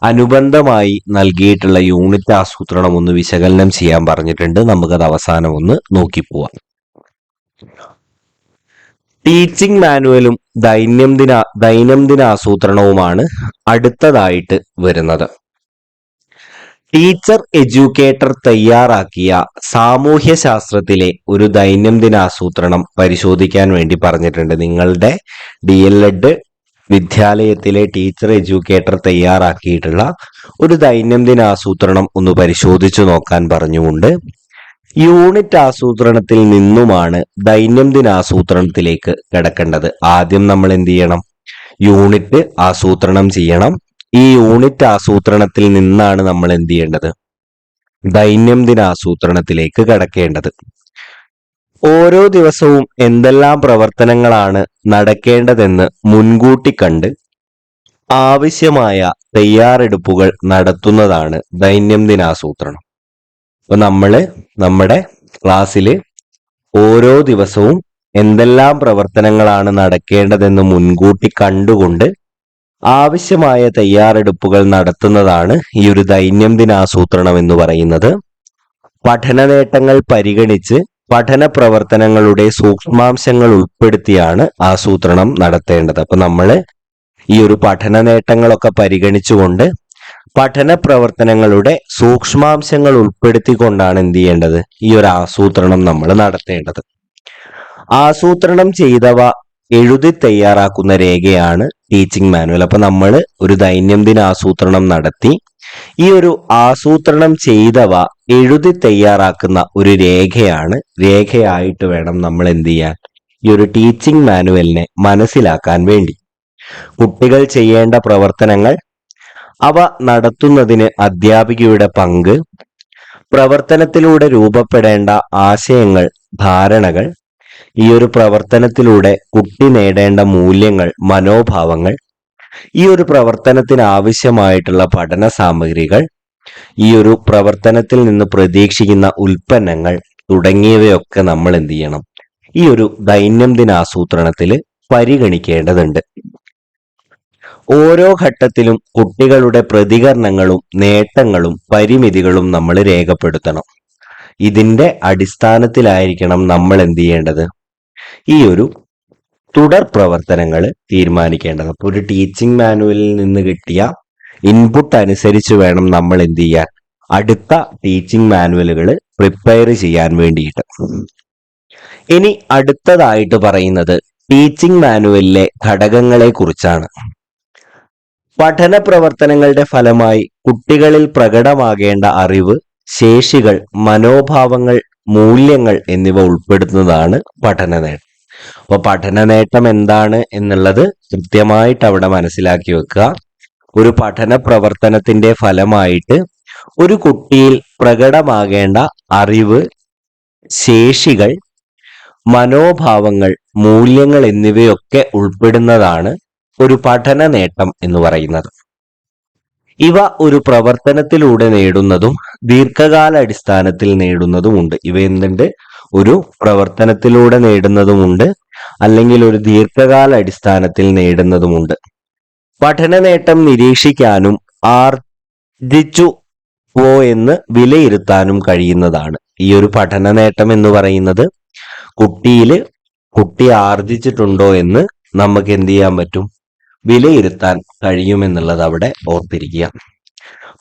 അനുബന്ധമായി നൽകിയിട്ടുള്ള യൂണിറ്റ് ആസൂത്രണം ഒന്ന് വിശകലനം ചെയ്യാൻ പറഞ്ഞിട്ടുണ്ട്. നമുക്കത് അവസാനം ഒന്ന് നോക്കിപ്പോവാം. ടീച്ചിങ് മാനുവലും ദൈനംദിന ആസൂത്രണവുമാണ് അടുത്തതായിട്ട് വരുന്നത്. ടീച്ചർ എഡ്യൂക്കേറ്റർ തയ്യാറാക്കിയ സാമൂഹ്യശാസ്ത്രത്തിലെ ഒരു ദൈനംദിന ആസൂത്രണം പരിശോധിക്കാൻ വേണ്ടി പറഞ്ഞിട്ടുണ്ട്. നിങ്ങളുടെ DLED വിദ്യാലയത്തിലെ ടീച്ചർ എഡ്യൂക്കേറ്റർ തയ്യാറാക്കിയിട്ടുള്ള ഒരു ദൈനംദിന ആസൂത്രണം ഒന്ന് പരിശോധിച്ചു നോക്കാൻ പറഞ്ഞുകൊണ്ട് യൂണിറ്റ് ആസൂത്രണത്തിൽ നിന്നുമാണ് ദൈനംദിന ആസൂത്രണത്തിലേക്ക് കിടക്കേണ്ടത്. ആദ്യം നമ്മൾ എന്ത് ചെയ്യണം? യൂണിറ്റ് ആസൂത്രണം ചെയ്യണം. ഈ യൂണിറ്റ് ആസൂത്രണത്തിൽ നിന്നാണ് നമ്മൾ എന്ത് ചെയ്യേണ്ടത്? ദൈനംദിന ആസൂത്രണത്തിലേക്ക് കടക്കേണ്ടത്. ഓരോ ദിവസവും എന്തെല്ലാം പ്രവർത്തനങ്ങളാണ് നടക്കേണ്ടതെന്ന് മുൻകൂട്ടി കണ്ട് ആവശ്യമായ തയ്യാറെടുപ്പുകൾ നടത്തുന്നതാണ് ദൈനംദിന ആസൂത്രണം. അപ്പൊ നമ്മുടെ ക്ലാസ്സിൽ ഓരോ ദിവസവും എന്തെല്ലാം പ്രവർത്തനങ്ങളാണ് നടക്കേണ്ടതെന്ന് മുൻകൂട്ടി കണ്ടുകൊണ്ട് ആവശ്യമായ തയ്യാറെടുപ്പുകൾ നടത്തുന്നതാണ് ഈ ഒരു ദൈനംദിന ആസൂത്രണം എന്ന് പറയുന്നത്. പഠന നേട്ടങ്ങൾ പരിഗണിച്ച് പഠന പ്രവർത്തനങ്ങളുടെ സൂക്ഷ്മാംശങ്ങൾ ഉൾപ്പെടുത്തിയാണ് ആസൂത്രണം നടത്തേണ്ടത്. അപ്പൊ നമ്മൾ ഈ ഒരു പഠന നേട്ടങ്ങളൊക്കെ പരിഗണിച്ചുകൊണ്ട് പഠന പ്രവർത്തനങ്ങളുടെ സൂക്ഷ്മാംശങ്ങൾ ഉൾപ്പെടുത്തിക്കൊണ്ടാണ് എന്ത് ചെയ്യേണ്ടത്, ഈ ഒരു ആസൂത്രണം നമ്മൾ നടത്തേണ്ടത്. ആസൂത്രണം ചെയ്തവ എഴുതി തയ്യാറാക്കുന്ന രേഖയാണ് ടീച്ചിങ് മാനുവൽ. അപ്പൊ നമ്മൾ ഒരു ദൈനംദിന ആസൂത്രണം നടത്തി ഈ ഒരു ആസൂത്രണം ചെയ്തവ എഴുതി തയ്യാറാക്കുന്ന ഒരു രേഖയായിട്ട് വേണം നമ്മൾ എന്ത് ചെയ്യാൻ, ഈ ഒരു ടീച്ചിങ് മാനുവലിനെ മനസ്സിലാക്കാൻ വേണ്ടി. കുട്ടികൾ ചെയ്യേണ്ട പ്രവർത്തനങ്ങൾ, അവ നടത്തുന്നതിന് അധ്യാപികയുടെ പങ്ക്, പ്രവർത്തനത്തിലൂടെ രൂപപ്പെടേണ്ട ആശയങ്ങൾ, ധാരണകൾ, ഈ ഒരു പ്രവർത്തനത്തിലൂടെ കുട്ടി നേടേണ്ട മൂല്യങ്ങൾ, മനോഭാവങ്ങൾ, ഈ ഒരു പ്രവർത്തനത്തിന് ആവശ്യമായിട്ടുള്ള പഠന സാമഗ്രികൾ, ഈ ഒരു പ്രവർത്തനത്തിൽ നിന്ന് പ്രതീക്ഷിക്കുന്ന ഉൽപ്പന്നങ്ങൾ തുടങ്ങിയവയൊക്കെ നമ്മൾ എന്ത് ചെയ്യണം, ഈ ഒരു ദൈനംദിന ആസൂത്രണത്തിൽ പരിഗണിക്കേണ്ടതുണ്ട്. ഓരോ ഘട്ടത്തിലും കുട്ടികളുടെ പ്രതികരണങ്ങളും നേട്ടങ്ങളും പരിമിതികളും നമ്മൾ രേഖപ്പെടുത്തണം. ഇതിന്റെ അടിസ്ഥാനത്തിലായിരിക്കണം നമ്മൾ എന്ത് ചെയ്യേണ്ടത്, ഈ ഒരു തുടർ പ്രവർത്തനങ്ങൾ തീരുമാനിക്കേണ്ടത്. അപ്പൊ ഒരു ടീച്ചിങ് മാനുവലിൽ നിന്ന് കിട്ടിയ ഇൻപുട്ട് അനുസരിച്ച് വേണം നമ്മൾ എന്ത് ചെയ്യാൻ, അടുത്ത ടീച്ചിങ് മാനുവലുകൾ പ്രിപ്പയർ ചെയ്യാൻ വേണ്ടിയിട്ട്. ഇനി അടുത്തതായിട്ട് പറയുന്നത് ടീച്ചിങ് മാനുവലിലെ ഘടകങ്ങളെ കുറിച്ചാണ്. പഠന പ്രവർത്തനങ്ങളുടെ ഫലമായി കുട്ടികളിൽ പ്രകടമാകേണ്ട അറിവ്, ശേഷികൾ, മനോഭാവങ്ങൾ, മൂല്യങ്ങൾ എന്നിവ ഉൾപ്പെടുത്തുന്നതാണ് പഠന നേട്ടം. അപ്പൊ പഠന നേട്ടം എന്താണ് എന്നുള്ളത് കൃത്യമായിട്ട് അവിടെ മനസ്സിലാക്കി വെക്കുക. ഒരു പഠന പ്രവർത്തനത്തിന്റെ ഫലമായിട്ട് ഒരു കുട്ടിയിൽ പ്രകടമാകേണ്ട അറിവ്, ശേഷികൾ, മനോഭാവങ്ങൾ, മൂല്യങ്ങൾ എന്നിവയൊക്കെ ഉൾപ്പെടുന്നതാണ് ഒരു പഠന നേട്ടം എന്ന് പറയുന്നത്. ഇവ ഒരു പ്രവർത്തനത്തിലൂടെ നേടുന്നതും ദീർഘകാല അടിസ്ഥാനത്തിൽ നേടുന്നതുമുണ്ട്. ഇവ എന്തുണ്ട്, ഒരു പ്രവർത്തനത്തിലൂടെ നേടുന്നതുമുണ്ട്, അല്ലെങ്കിൽ ഒരു ദീർഘകാല അടിസ്ഥാനത്തിൽ നേടുന്നതുമുണ്ട്. പഠന നേട്ടം നിരീക്ഷിക്കാനും ആർജിച്ചുവോ എന്ന് വിലയിരുത്താനും കഴിയുന്നതാണ്. ഈ ഒരു പഠന നേട്ടം എന്ന് പറയുന്നത് കുട്ടി ആർജിച്ചിട്ടുണ്ടോ എന്ന് നമുക്ക് എന്ത് ചെയ്യാൻ പറ്റും, വിലയിരുത്താൻ കഴിയുമെന്നുള്ളത് അവിടെ ഓർത്തിരിക്കുക.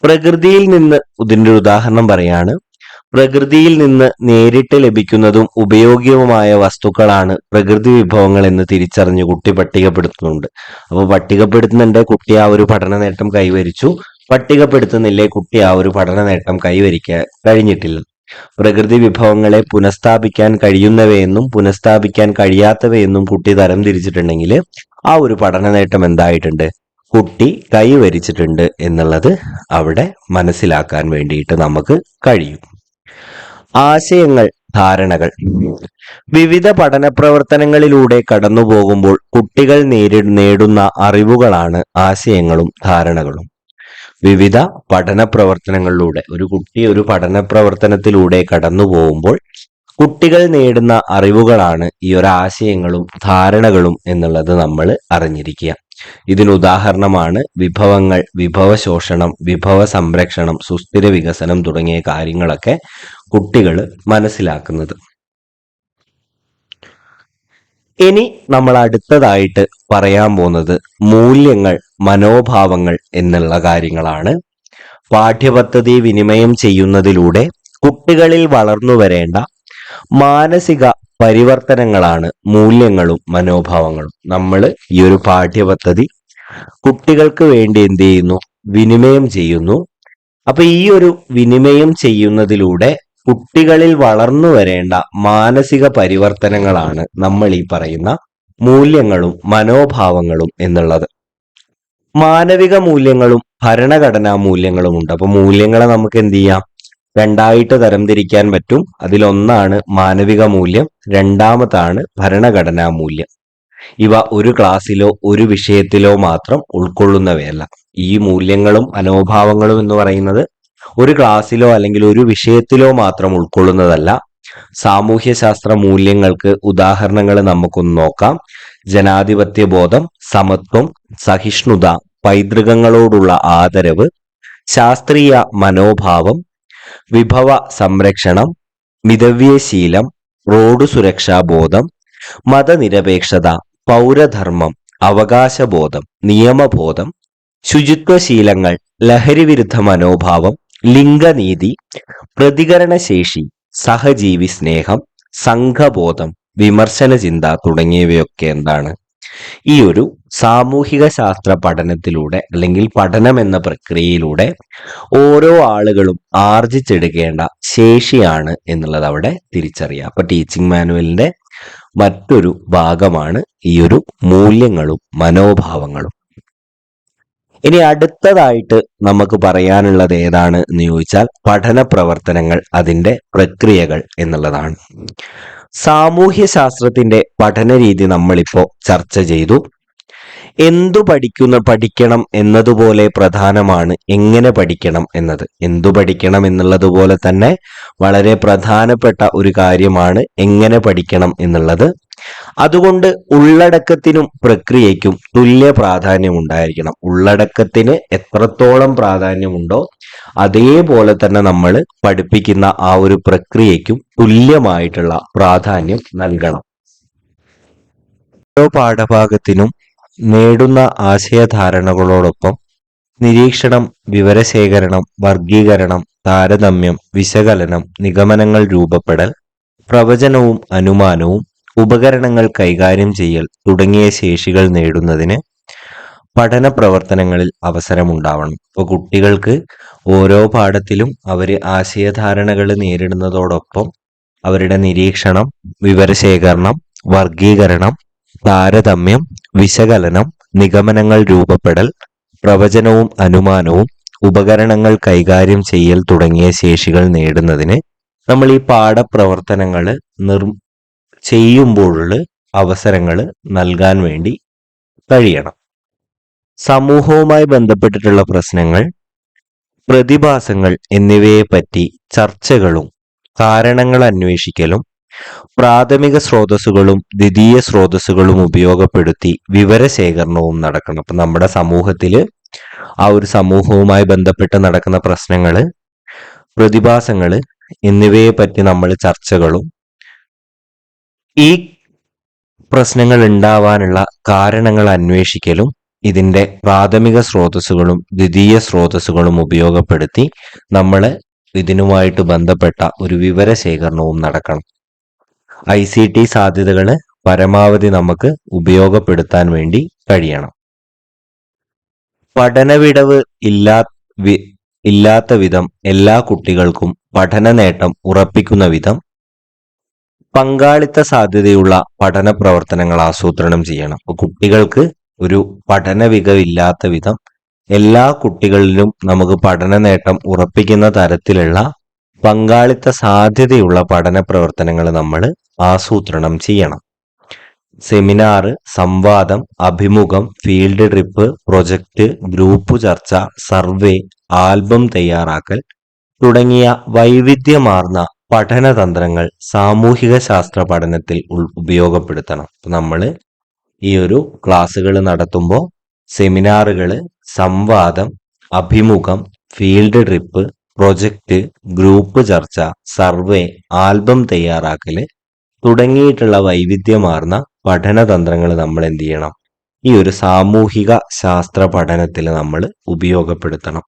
പ്രകൃതിയിൽ നിന്ന്, ഇതിന്റെ ഒരു ഉദാഹരണം പറയാണ്, പ്രകൃതിയിൽ നിന്ന് നേരിട്ട് ലഭിക്കുന്നതും ഉപയോഗ്യവുമായ വസ്തുക്കളാണ് പ്രകൃതി വിഭവങ്ങൾ എന്ന് തിരിച്ചറിഞ്ഞ് കുട്ടി പട്ടികപ്പെടുത്തുന്നുണ്ട്. അപ്പോൾ പട്ടികപ്പെടുത്തുന്നുണ്ട്, കുട്ടി ആ ഒരു പഠന നേട്ടം കൈവരിച്ചു. പട്ടികപ്പെടുത്തുന്നില്ലേ, കുട്ടി ആ ഒരു പഠന നേട്ടം കൈവരിക്കാൻ കഴിഞ്ഞിട്ടില്ല. പ്രകൃതി വിഭവങ്ങളെ പുനഃസ്ഥാപിക്കാൻ കഴിയുന്നവയെന്നും പുനഃസ്ഥാപിക്കാൻ കഴിയാത്തവയെന്നും കുട്ടി തരം തിരിച്ചിട്ടുണ്ടെങ്കിൽ ആ ഒരു പഠന നേട്ടം എന്തായിട്ടുണ്ട്, കുട്ടി കൈവരിച്ചിട്ടുണ്ട് എന്നുള്ളത് അവിടെ മനസ്സിലാക്കാൻ വേണ്ടിയിട്ട് നമുക്ക് കഴിയും. ആശയങ്ങൾ, ധാരണകൾ. വിവിധ പഠന പ്രവർത്തനങ്ങളിലൂടെ കടന്നു പോകുമ്പോൾ കുട്ടികൾ നേടുന്ന അറിവുകളാണ് ആശയങ്ങളും ധാരണകളും. വിവിധ പഠന പ്രവർത്തനങ്ങളിലൂടെ ഒരു കുട്ടി ഒരു പഠന പ്രവർത്തനത്തിലൂടെ കടന്നു പോകുമ്പോൾ കുട്ടികൾ നേടുന്ന അറിവുകളാണ് ഈ ഒരു ആശയങ്ങളും ധാരണകളും എന്നുള്ളത് നമ്മൾ അറിഞ്ഞിരിക്കുക. ഇതിനുദാഹരണമാണ് വിഭവങ്ങൾ, വിഭവശോഷണം, വിഭവ സംരക്ഷണം, സുസ്ഥിര വികസനം തുടങ്ങിയ കാര്യങ്ങളൊക്കെ കുട്ടികൾ മനസ്സിലാക്കുന്നത്. ഇനി നമ്മൾ അടുത്തതായിട്ട് പറയാൻ പോകുന്നത് മൂല്യങ്ങൾ, മനോഭാവങ്ങൾ എന്നുള്ള കാര്യങ്ങളാണ്. പാഠ്യപദ്ധതി വിനിമയം ചെയ്യുന്നതിലൂടെ കുട്ടികളിൽ വളർന്നു വരേണ്ട മാനസിക പരിവർത്തനങ്ങളാണ് മൂല്യങ്ങളും മനോഭാവങ്ങളും. നമ്മൾ ഈ ഒരു പാഠ്യപദ്ധതി കുട്ടികൾക്ക് വേണ്ടി എന്ത് ചെയ്യുന്നു, വിനിമയം ചെയ്യുന്നു. അപ്പൊ ഈ ഒരു വിനിമയം ചെയ്യുന്നതിലൂടെ കുട്ടികളിൽ വളർന്നു വരേണ്ട മാനസിക പരിവർത്തനങ്ങളാണ് നമ്മൾ ഈ പറയുന്ന മൂല്യങ്ങളും മനോഭാവങ്ങളും എന്നുള്ളത്. മാനവിക മൂല്യങ്ങളും ഭരണഘടനാ മൂല്യങ്ങളും ഉണ്ട്. അപ്പൊ മൂല്യങ്ങളെ നമുക്ക് എന്ത് ചെയ്യാം, രണ്ടായിട്ട് തരംതിരിക്കാൻ പറ്റും. അതിലൊന്നാണ് മാനവിക മൂല്യം, രണ്ടാമതാണ് ഭരണഘടനാ മൂല്യം. ഇവ ഒരു ക്ലാസ്സിലോ ഒരു വിഷയത്തിലോ മാത്രം ഉൾക്കൊള്ളുന്നവയല്ല. ഈ മൂല്യങ്ങളും മനോഭാവങ്ങളും എന്ന് പറയുന്നത് ഒരു ക്ലാസ്സിലോ അല്ലെങ്കിൽ ഒരു വിഷയത്തിലോ മാത്രം ഉൾക്കൊള്ളുന്നതല്ല. സാമൂഹ്യശാസ്ത്ര മൂല്യങ്ങൾക്ക് ഉദാഹരണങ്ങൾ നമുക്കൊന്ന് നോക്കാം. ജനാധിപത്യ ബോധം, സമത്വം, സഹിഷ്ണുത, പൈതൃകങ്ങളോടുള്ള ആദരവ്, ശാസ്ത്രീയ മനോഭാവം, വിഭവ സംരക്ഷണം, മിതവ്യശീലം, റോഡ് സുരക്ഷാബോധം, മതനിരപേക്ഷത, പൗരധർമ്മം, അവകാശബോധം, നിയമബോധം, ശുചിത്വശീലങ്ങൾ, ലഹരിവിരുദ്ധ മനോഭാവം, ലിംഗനീതി, പ്രതികരണശേഷി, സഹജീവി സ്നേഹം, സംഘബോധം, വിമർശന ചിന്ത തുടങ്ങിയവയൊക്കെ എന്താണ് ഈ ഒരു സാമൂഹിക ശാസ്ത്ര പഠനത്തിലൂടെ അല്ലെങ്കിൽ പഠനം എന്ന പ്രക്രിയയിലൂടെ ഓരോ ആളുകളും ആർജിച്ചെടുക്കേണ്ട ശേഷിയാണ് എന്നുള്ളത് അവിടെ തിരിച്ചറിയാം. അപ്പൊ ടീച്ചിങ് മാനുവലിന്റെ മറ്റൊരു ഭാഗമാണ് ഈ ഒരു മൂല്യങ്ങളും മനോഭാവങ്ങളും. ഇനി അടുത്തതായിട്ട് നമുക്ക് പറയാനുള്ളത് ഏതാണ് എന്ന് ചോദിച്ചാൽ പഠന പ്രവർത്തനങ്ങൾ, അതിന്റെ പ്രക്രിയകൾ എന്നുള്ളതാണ്. സാമൂഹ്യ ശാസ്ത്രത്തിന്റെ പഠന രീതി നമ്മളിപ്പോ ചർച്ച ചെയ്തു. എന്തു പഠിക്കണം എന്നതുപോലെ പ്രധാനമാണ് എങ്ങനെ പഠിക്കണം എന്നത്. എന്തു പഠിക്കണം എന്നുള്ളതുപോലെ തന്നെ വളരെ പ്രധാനപ്പെട്ട ഒരു കാര്യമാണ് എങ്ങനെ പഠിക്കണം എന്നുള്ളത്. അതുകൊണ്ട് ഉള്ളടക്കത്തിനും പ്രക്രിയയ്ക്കും തുല്യ പ്രാധാന്യം ഉണ്ടായിരിക്കണം. ഉള്ളടക്കത്തിന് എത്രത്തോളം പ്രാധാന്യമുണ്ടോ അതേപോലെ തന്നെ നമ്മൾ പഠിപ്പിക്കുന്ന ആ ഒരു പ്രക്രിയയ്ക്കും തുല്യമായിട്ടുള്ള പ്രാധാന്യം നൽകണം. ഓരോ പാഠഭാഗത്തിനും നേടുന്ന ആശയധാരണകളോടൊപ്പം നിരീക്ഷണം, വിവരശേഖരണം, വർഗീകരണം, താരതമ്യം, വിശകലനം, നിഗമനങ്ങൾ രൂപപ്പെടൽ, പ്രവചനവും അനുമാനവും, ഉപകരണങ്ങൾ കൈകാര്യം ചെയ്യൽ തുടങ്ങിയ ശേഷികൾ നേടുന്നതിന് പഠന പ്രവർത്തനങ്ങളിൽ അവസരമുണ്ടാവണം. ഇപ്പോൾ കുട്ടികൾക്ക് ഓരോ പാഠത്തിലും അവർ ആശയധാരണകൾ നേരിടുന്നതോടൊപ്പം അവരുടെ നിരീക്ഷണം, വിവരശേഖരണം, വർഗീകരണം, താരതമ്യം, വിശകലനം, നിഗമനങ്ങൾ രൂപപ്പെടൽ, പ്രവചനവും അനുമാനവും, ഉപകരണങ്ങൾ കൈകാര്യം ചെയ്യൽ തുടങ്ങിയ ശേഷികൾ നേടുന്നതിന് നമ്മൾ ഈ പാഠപ്രവർത്തനങ്ങൾ ചെയ്യുമ്പോഴുള്ള അവസരങ്ങൾ നൽകാൻ വേണ്ടി കഴിയണം. സമൂഹവുമായി ബന്ധപ്പെട്ടിട്ടുള്ള പ്രശ്നങ്ങൾ, പ്രതിഭാസങ്ങൾ എന്നിവയെപ്പറ്റി ചർച്ചകളും കാരണങ്ങൾ അന്വേഷിക്കലും, പ്രാഥമിക സ്രോതസ്സുകളും ദ്വിതീയ സ്രോതസ്സുകളും ഉപയോഗപ്പെടുത്തി വിവരശേഖരണവും നടക്കണം. അപ്പൊ നമ്മുടെ സമൂഹത്തില് ആ ഒരു സമൂഹവുമായി ബന്ധപ്പെട്ട് നടക്കുന്ന പ്രശ്നങ്ങള്, പ്രതിഭാസങ്ങള് എന്നിവയെ പറ്റി നമ്മൾ ചർച്ചകളും ഈ പ്രശ്നങ്ങൾ ഉണ്ടാവാനുള്ള കാരണങ്ങൾ അന്വേഷിക്കലും ഇതിന്റെ പ്രാഥമിക സ്രോതസ്സുകളും ദ്വിതീയ സ്രോതസ്സുകളും ഉപയോഗപ്പെടുത്തി നമ്മൾ ഇതിനുമായിട്ട് ബന്ധപ്പെട്ട ഒരു വിവരശേഖരണവും നടക്കണം. ICT സാധ്യതകൾ പരമാവധി നമുക്ക് ഉപയോഗപ്പെടുത്താൻ വേണ്ടി കഴിയണം. പഠനവിടവ് ഇല്ലാത്ത വിധം എല്ലാ കുട്ടികൾക്കും പഠന നേട്ടം ഉറപ്പിക്കുന്ന വിധം പങ്കാളിത്ത സാധ്യതയുള്ള പഠന പ്രവർത്തനങ്ങൾ ആസൂത്രണം ചെയ്യണം. കുട്ടികൾക്ക് ഒരു പഠന മികവില്ലാത്ത വിധം എല്ലാ കുട്ടികളിലും നമുക്ക് പഠന നേട്ടം ഉറപ്പിക്കുന്ന തരത്തിലുള്ള പങ്കാളിത്ത സാധ്യതയുള്ള പഠന പ്രവർത്തനങ്ങൾ നമ്മൾ ആസൂത്രണം ചെയ്യണം. സെമിനാർ, സംവാദം, അഭിമുഖം, ഫീൽഡ് ട്രിപ്പ്, പ്രൊജക്ട്, ഗ്രൂപ്പ് ചർച്ച, സർവേ, ആൽബം തയ്യാറാക്കൽ തുടങ്ങിയ വൈവിധ്യമാർന്ന പഠനതന്ത്രങ്ങൾ സാമൂഹിക ശാസ്ത്ര പഠനത്തിൽ ഉപയോഗപ്പെടുത്തണം. നമ്മൾ ഈ ഒരു ക്ലാസ്സുകൾ നടത്തുമ്പോൾ സെമിനാറുകൾ, സംവാദം, അഭിമുഖം, ഫീൽഡ് ട്രിപ്പ്, പ്രൊജക്ട്, ഗ്രൂപ്പ് ചർച്ച, സർവേ, ആൽബം തയ്യാറാക്കൽ തുടങ്ങിയിട്ടുള്ള വൈവിധ്യമാർന്ന പഠനതന്ത്രങ്ങൾ നമ്മൾ എന്ത് ചെയ്യണം? ഈ ഒരു സാമൂഹിക ശാസ്ത്ര പഠനത്തിൽ നമ്മൾ ഉപയോഗപ്പെടുത്തണം.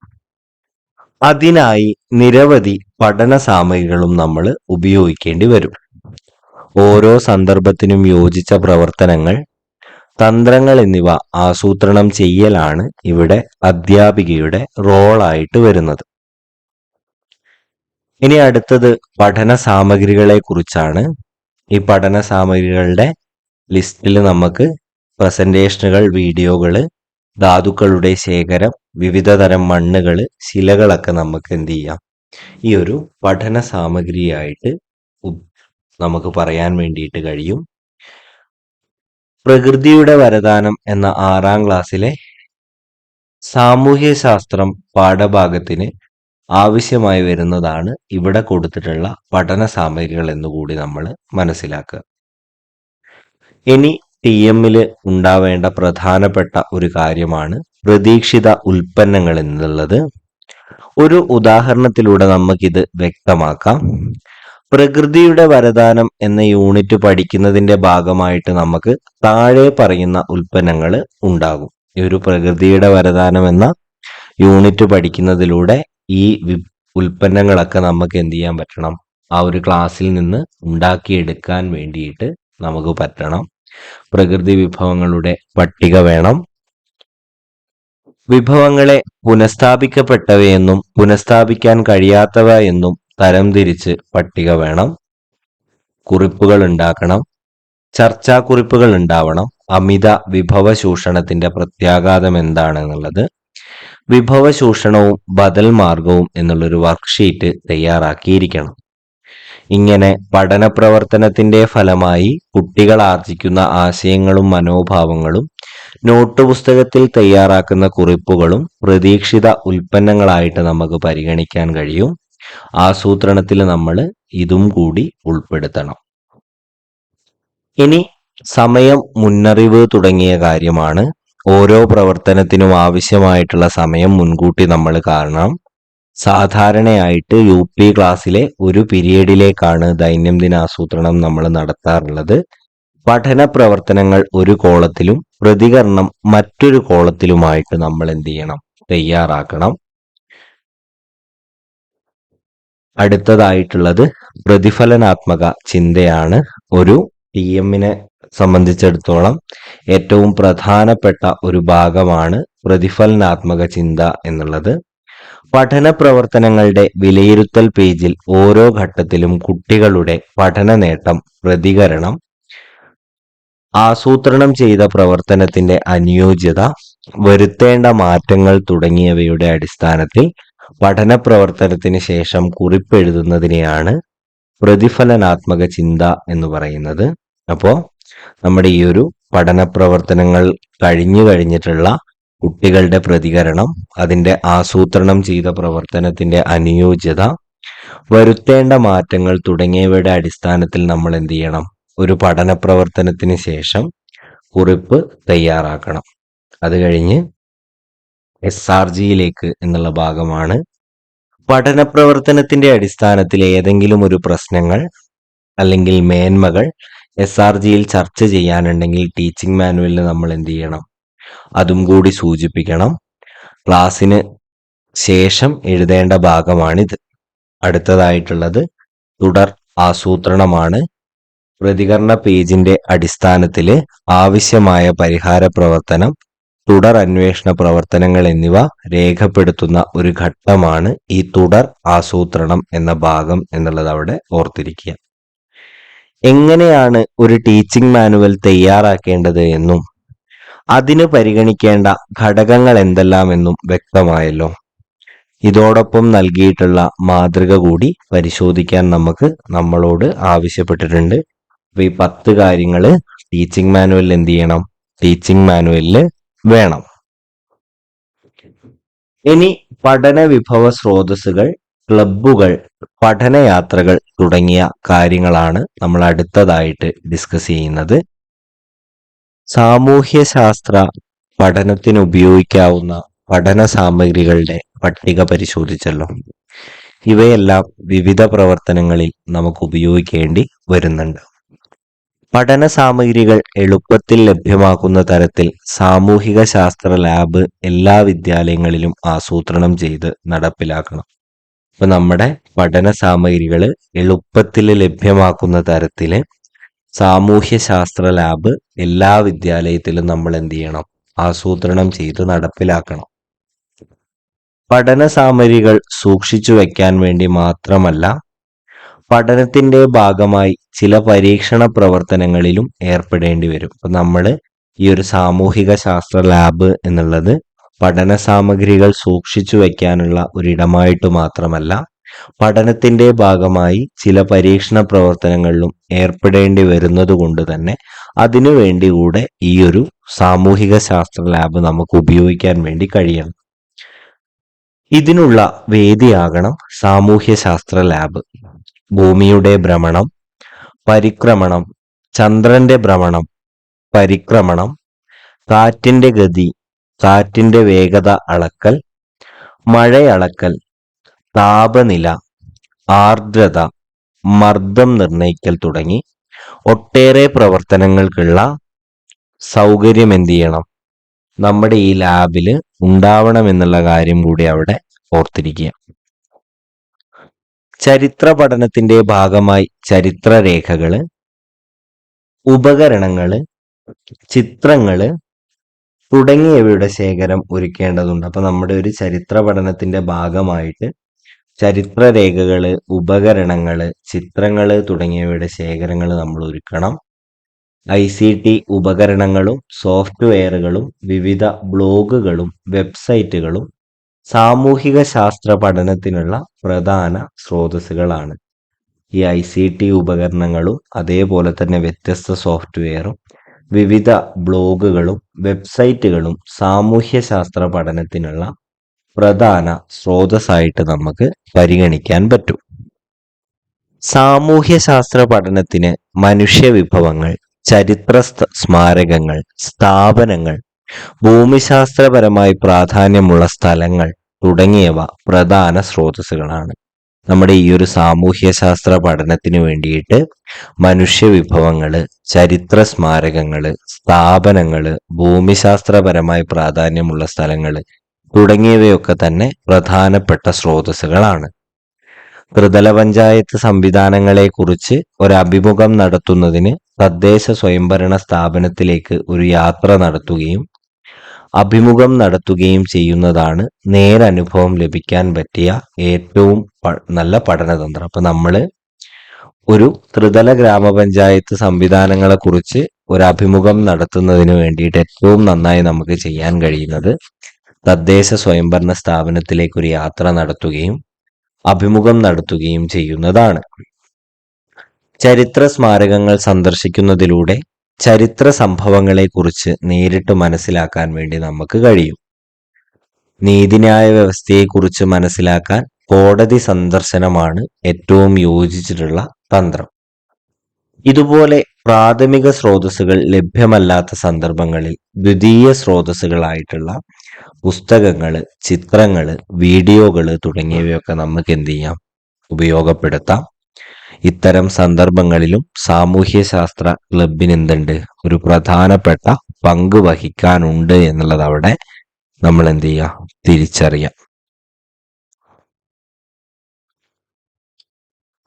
അതിനായി നിരവധി പഠന സാമഗ്രികളും നമ്മൾ ഉപയോഗിക്കേണ്ടി വരും. ഓരോ സന്ദർഭത്തിനും യോജിച്ച പ്രവർത്തനങ്ങൾ, തന്ത്രങ്ങൾ എന്നിവ ആസൂത്രണം ചെയ്യലാണ് ഇവിടെ അധ്യാപികയുടെ റോളായിട്ട് വരുന്നത്. ഇനി അടുത്തത് പഠന സാമഗ്രികളെ കുറിച്ചാണ്. ഈ പഠന സാമഗ്രികളുടെ ലിസ്റ്റിൽ നമുക്ക് പ്രസന്റേഷനുകൾ, വീഡിയോകൾ, ധാതുക്കളുടെ ശേഖരം, വിവിധ തരം മണ്ണുകൾ, ശിലകളൊക്കെ നമുക്ക് എന്ത് ചെയ്യാം? ഈ ഒരു പഠന സാമഗ്രിയായിട്ട് നമുക്ക് പറയാൻ വേണ്ടിയിട്ട് കഴിയും. പ്രകൃതിയുടെ വരദാനം എന്ന 6ാം ക്ലാസ്സിലെ സാമൂഹ്യ ശാസ്ത്രം പാഠഭാഗത്തിന് ആവശ്യമായി വരുന്നതാണ് ഇവിടെ കൊടുത്തിട്ടുള്ള പഠന സാമഗ്രികൾ എന്നുകൂടി നമ്മൾ മനസ്സിലാക്കുക. ഇനി TM ഉണ്ടാവേണ്ട പ്രധാനപ്പെട്ട ഒരു കാര്യമാണ് പ്രതീക്ഷിത ഉൽപ്പന്നങ്ങൾ എന്നുള്ളത്. ഒരു ഉദാഹരണത്തിലൂടെ നമുക്കിത് വ്യക്തമാക്കാം. പ്രകൃതിയുടെ വരദാനം എന്ന യൂണിറ്റ് പഠിക്കുന്നതിന്റെ ഭാഗമായിട്ട് നമുക്ക് താഴെ പറയുന്ന ഉൽപ്പന്നങ്ങൾ ഉണ്ടാകും. ഈ ഒരു പ്രകൃതിയുടെ വരദാനം എന്ന യൂണിറ്റ് പഠിക്കുന്നതിലൂടെ ഈ ഉൽപ്പന്നങ്ങളൊക്കെ നമുക്ക് എന്ത് ചെയ്യാൻ പറ്റണം? ആ ഒരു ക്ലാസ്സിൽ നിന്ന് ഉണ്ടാക്കിയെടുക്കാൻ വേണ്ടിയിട്ട് നമുക്ക് പറ്റണം. പ്രകൃതി വിഭവങ്ങളുടെ പട്ടിക വേണം. വിഭവങ്ങളെ പുനഃസ്ഥാപിക്കപ്പെട്ടവയെന്നും പുനഃസ്ഥാപിക്കാൻ കഴിയാത്തവ എന്നും തരംതിരിച്ച് പട്ടിക വേണം. കുറിപ്പുകൾ ഉണ്ടാക്കണം. ചർച്ചാക്കുറിപ്പുകൾ ഉണ്ടാവണം. അമിത വിഭവ ചൂഷണത്തിന്റെ പ്രത്യാഘാതം എന്താണെന്നുള്ളത്, വിഭവ ചൂഷണവും ബദൽ മാർഗവും എന്നുള്ളൊരു വർക്ക്ഷീറ്റ് തയ്യാറാക്കിയിരിക്കണം. ഇങ്ങനെ പഠന പ്രവർത്തനത്തിന്റെ ഫലമായി കുട്ടികൾ ആർജിക്കുന്ന ആശയങ്ങളും മനോഭാവങ്ങളും നോട്ട് പുസ്തകത്തിൽ തയ്യാറാക്കുന്ന കുറിപ്പുകളും പ്രതീക്ഷിത ഉൽപ്പന്നങ്ങളായിട്ട് നമുക്ക് പരിഗണിക്കാൻ കഴിയും. ആസൂത്രണത്തിൽ നമ്മൾ ഇതും കൂടി ഉൾപ്പെടുത്തണം. ഇനി സമയം, മുന്നറിവ് തുടങ്ങിയ കാര്യമാണ്. ഓരോ പ്രവർത്തനത്തിനും ആവശ്യമായിട്ടുള്ള സമയം മുൻകൂട്ടി നമ്മൾ കാണണം. സാധാരണയായിട്ട് UP ക്ലാസ്സിലെ ഒരു പീരീഡിലേക്കാണ് ദൈനംദിന ആസൂത്രണം നമ്മൾ നടത്താറുള്ളത്. പഠന പ്രവർത്തനങ്ങൾ ഒരു കോളത്തിലും പ്രതികരണം മറ്റൊരു കോളത്തിലുമായിട്ട് നമ്മൾ എന്ത് ചെയ്യണം? തയ്യാറാക്കണം. അടുത്തതായിട്ടുള്ളത് പ്രതിഫലനാത്മക ചിന്തയാണ്. ഒരു TMനെ സംബന്ധിച്ചിടത്തോളം ഏറ്റവും പ്രധാനപ്പെട്ട ഒരു ഭാഗമാണ് പ്രതിഫലനാത്മക ചിന്ത എന്നുള്ളത്. പഠന പ്രവർത്തനങ്ങളുടെ വിലയിരുത്തൽ പേജിൽ ഓരോ ഘട്ടത്തിലും കുട്ടികളുടെ പഠന നേട്ടം, പ്രതികരണം, ആസൂത്രണം ചെയ്ത പ്രവർത്തനത്തിന്റെ അനുയോജ്യത, വരുത്തേണ്ട മാറ്റങ്ങൾ തുടങ്ങിയവയുടെ അടിസ്ഥാനത്തിൽ പഠന പ്രവർത്തനത്തിന് ശേഷം കുറിപ്പെഴുതുന്നതിനെയാണ് പ്രതിഫലനാത്മക ചിന്ത എന്ന് പറയുന്നത്. അപ്പോൾ നമ്മുടെ ഈ ഒരു പഠന പ്രവർത്തനങ്ങൾ കഴിഞ്ഞിട്ടുള്ള കുട്ടികളുടെ പ്രതികരണം, അതിന്റെ ആസൂത്രണം ചെയ്ത പ്രവർത്തനത്തിന്റെ അനുയോജ്യത, വരുത്തേണ്ട മാറ്റങ്ങൾ തുടങ്ങിയവയുടെ അടിസ്ഥാനത്തിൽ നമ്മൾ എന്ത് ചെയ്യണം? ഒരു പഠന പ്രവർത്തനത്തിന് ശേഷം കുറിപ്പ് തയ്യാറാക്കണം. അത് കഴിഞ്ഞ് SRGയിലേക്ക് എന്നുള്ള ഭാഗമാണ്. പഠന പ്രവർത്തനത്തിന്റെ അടിസ്ഥാനത്തിൽ ഏതെങ്കിലും ഒരു പ്രശ്നങ്ങൾ അല്ലെങ്കിൽ മേന്മകൾ SRGയിൽ ചർച്ച ചെയ്യാനുണ്ടെങ്കിൽ ടീച്ചിങ് മാനുവലിൽ നമ്മൾ എന്ത് ചെയ്യണം? അതും കൂടി സൂചിപ്പിക്കണം. ക്ലാസ്സിന് ശേഷം എഴുതേണ്ട ഭാഗമാണിത്. അടുത്തതായിട്ടുള്ളത് തുടർ ആസൂത്രണമാണ്. പ്രതികരണ പേജിന്റെ അടിസ്ഥാനത്തിൽ ആവശ്യമായ പരിഹാര പ്രവർത്തനം, തുടർ അന്വേഷണ പ്രവർത്തനങ്ങൾ എന്നിവ രേഖപ്പെടുത്തുന്ന ഒരു ഘട്ടമാണ് ഈ തുടർ ആസൂത്രണം എന്ന ഭാഗം എന്നുള്ളത് അവിടെ ഓർത്തിരിക്കുക. എങ്ങനെയാണ് ഒരു ടീച്ചിങ് മാനുവൽ തയ്യാറാക്കേണ്ടത് എന്നും അതിന് പരിഗണിക്കേണ്ട ഘടകങ്ങൾ എന്തെല്ലാമെന്നും വ്യക്തമായല്ലോ. ഇതോടൊപ്പം നൽകിയിട്ടുള്ള മാതൃക കൂടി പരിശോധിക്കാൻ നമ്മളോട് ആവശ്യപ്പെട്ടിട്ടുണ്ട്. അപ്പൊ ഈ 10 കാര്യങ്ങൾ ടീച്ചിങ് മാനുവലിൽ എന്ത് ചെയ്യണം? ടീച്ചിങ് മാനുവലിൽ വേണം. ഇനി പഠന വിഭവ സ്രോതസ്സുകൾ, ക്ലബ്ബുകൾ, പഠനയാത്രകൾ തുടങ്ങിയ കാര്യങ്ങളാണ് നമ്മൾ അടുത്തതായിട്ട് ഡിസ്കസ് ചെയ്യുന്നത്. സാമൂഹ്യശാസ്ത്ര പഠനത്തിന് ഉപയോഗിക്കാവുന്ന പഠന സാമഗ്രികളുടെ പട്ടിക പരിശോധിച്ചല്ലോ. ഇവയെല്ലാം വിവിധ പ്രവർത്തനങ്ങളിൽ നമുക്ക് ഉപയോഗിക്കേണ്ടി വരുന്നുണ്ട്. പഠന സാമഗ്രികൾ എളുപ്പത്തിൽ ലഭ്യമാക്കുന്ന തരത്തിൽ സാമൂഹിക ശാസ്ത്ര ലാബ് എല്ലാ വിദ്യാലയങ്ങളിലും ആസൂത്രണം ചെയ്ത് നടപ്പിലാക്കണം. ഇപ്പൊ നമ്മുടെ പഠന സാമഗ്രികൾ എളുപ്പത്തിൽ ലഭ്യമാക്കുന്ന തരത്തിൽ സാമൂഹ്യ ശാസ്ത്ര ലാബ് എല്ലാ വിദ്യാലയത്തിലും നമ്മൾ എന്ത് ചെയ്യണം? ആസൂത്രണം ചെയ്ത് നടപ്പിലാക്കണം. പഠന സാമഗ്രികൾ സൂക്ഷിച്ചു വെക്കാൻ വേണ്ടി മാത്രമല്ല, പഠനത്തിന്റെ ഭാഗമായി ചില പരീക്ഷണ പ്രവർത്തനങ്ങളിലും ഏർപ്പെടേണ്ടി വരും. അപ്പൊ നമ്മൾ ഈ ഒരു സാമൂഹിക ശാസ്ത്ര ലാബ് എന്നുള്ളത് പഠന സാമഗ്രികൾ സൂക്ഷിച്ചു വെക്കാനുള്ള ഒരിടമായിട്ട് മാത്രമല്ല, പഠനത്തിന്റെ ഭാഗമായി ചില പരീക്ഷണ പ്രവർത്തനങ്ങളിലും ഏർപ്പെടേണ്ടി വരുന്നത് കൊണ്ട് തന്നെ അതിനു വേണ്ടി കൂടെ ഈ ഒരു സാമൂഹിക ശാസ്ത്ര ലാബ് നമുക്ക് ഉപയോഗിക്കാൻ വേണ്ടി കഴിയണം. ഇതിനുള്ള വേദിയാകണം സാമൂഹ്യ ശാസ്ത്ര ലാബ്. ഭൂമിയുടെ ഭ്രമണം, പരിക്രമണം, ചന്ദ്രന്റെ ഭ്രമണം, പരിക്രമണം, കാറ്റിന്റെ ഗതി, കാറ്റിന്റെ വേഗത അളക്കൽ, മഴയളക്കൽ, താപനില, ആർദ്രത, മർദ്ദം നിർണയിക്കൽ തുടങ്ങി ഒട്ടേറെ പ്രവർത്തനങ്ങൾക്കുള്ള സൗകര്യം എന്ത് ചെയ്യണം, നമ്മുടെ ഈ ലാബിൽ ഉണ്ടാവണം എന്നുള്ള കാര്യം കൂടി അവിടെ ഓർത്തിരിക്കുക. ചരിത്ര പഠനത്തിന്റെ ഭാഗമായി ചരിത്രരേഖകള്, ഉപകരണങ്ങള്, ചിത്രങ്ങള് തുടങ്ങിയവയുടെ ശേഖരം ഒരുക്കേണ്ടതുണ്ട്. അപ്പൊ നമ്മുടെ ഒരു ചരിത്ര പഠനത്തിന്റെ ഭാഗമായിട്ട് ചരിത്രരേഖകള്, ഉപകരണങ്ങള്, ചിത്രങ്ങള് തുടങ്ങിയവയുടെ ശേഖരങ്ങൾ നമ്മൾ ഒരുക്കണം. ICT ഉപകരണങ്ങളും സോഫ്റ്റ്വെയറുകളും വിവിധ ബ്ലോഗുകളും വെബ്സൈറ്റുകളും സാമൂഹിക ശാസ്ത്ര പഠനത്തിനുള്ള പ്രധാന സ്രോതസ്സുകളാണ്. ഈ ICT ഉപകരണങ്ങളും അതേപോലെ തന്നെ വ്യത്യസ്ത സോഫ്റ്റ്വെയറും വിവിധ ബ്ലോഗുകളും വെബ്സൈറ്റുകളും സാമൂഹ്യശാസ്ത്ര പഠനത്തിനുള്ള പ്രധാന സ്രോതസ്സായിട്ട് നമുക്ക് പരിഗണിക്കാൻ പറ്റും. സാമൂഹ്യശാസ്ത്ര പഠനത്തിന് മനുഷ്യവിഭവങ്ങൾ, ചരിത്ര സ്മാരകങ്ങൾ, സ്ഥാപനങ്ങൾ, ഭൂമിശാസ്ത്രപരമായി പ്രാധാന്യമുള്ള സ്ഥലങ്ങൾ തുടങ്ങിയവ പ്രധാന സ്രോതസ്സുകളാണ്. നമ്മുടെ ഈ ഒരു സാമൂഹ്യശാസ്ത്ര പഠനത്തിന് വേണ്ടിയിട്ട് മനുഷ്യവിഭവങ്ങള്, ചരിത്ര സ്മാരകങ്ങള്, സ്ഥാപനങ്ങള്, ഭൂമിശാസ്ത്രപരമായി പ്രാധാന്യമുള്ള സ്ഥലങ്ങള് തുടങ്ങിയവയൊക്കെ തന്നെ പ്രധാനപ്പെട്ട സ്രോതസ്സുകളാണ്. ത്രിതല പഞ്ചായത്ത് സംവിധാനങ്ങളെക്കുറിച്ച് ഒരഭിമുഖം നടത്തുന്നതിന് തദ്ദേശ സ്വയംഭരണ സ്ഥാപനത്തിലേക്ക് ഒരു യാത്ര നടത്തുകയും അഭിമുഖം നടത്തുകയും ചെയ്യുന്നതാണ് നേരനുഭവം ലഭിക്കാൻ പറ്റിയ ഏറ്റവും നല്ല പഠനതന്ത്രം. അപ്പൊ നമ്മള് ഒരു ത്രിതല ഗ്രാമപഞ്ചായത്ത് സംവിധാനങ്ങളെ കുറിച്ച് ഒരു അഭിമുഖം നടത്തുന്നതിന് വേണ്ടിയിട്ട് ഏറ്റവും നന്നായി നമുക്ക് ചെയ്യാൻ കഴിയുന്നത് തദ്ദേശ സ്വയംഭരണ സ്ഥാപനത്തിലേക്ക് ഒരു യാത്ര നടത്തുകയും അഭിമുഖം നടത്തുകയും ചെയ്യുന്നതാണ്. ചരിത്ര സ്മാരകങ്ങൾ സന്ദർശിക്കുന്നതിലൂടെ ചരിത്ര സംഭവങ്ങളെക്കുറിച്ച് നേരിട്ട് മനസ്സിലാക്കാൻ വേണ്ടി നമുക്ക് കഴിയും. നീതിന്യായ വ്യവസ്ഥയെക്കുറിച്ച് മനസ്സിലാക്കാൻ കോടതി സന്ദർശനമാണ് ഏറ്റവും യോജിച്ചിട്ടുള്ള തന്ത്രം. ഇതുപോലെ പ്രാഥമിക സ്രോതസ്സുകൾ ലഭ്യമല്ലാത്ത സന്ദർഭങ്ങളിൽ ദ്വിതീയ സ്രോതസ്സുകളായിട്ടുള്ള പുസ്തകങ്ങള്, ചിത്രങ്ങള്, വീഡിയോകള് തുടങ്ങിയവയൊക്കെ നമുക്ക് എന്ത് ചെയ്യാം, ഉപയോഗപ്പെടുത്താം. ഇത്തരം സന്ദർഭങ്ങളിലും സാമൂഹ്യശാസ്ത്ര ക്ലബിന് എന്തുണ്ട്, ഒരു പ്രധാനപ്പെട്ട പങ്ക് വഹിക്കാനുണ്ട് എന്നുള്ളത് അവിടെ നമ്മൾ എന്ത് ചെയ്യാം, തിരിച്ചറിയാം.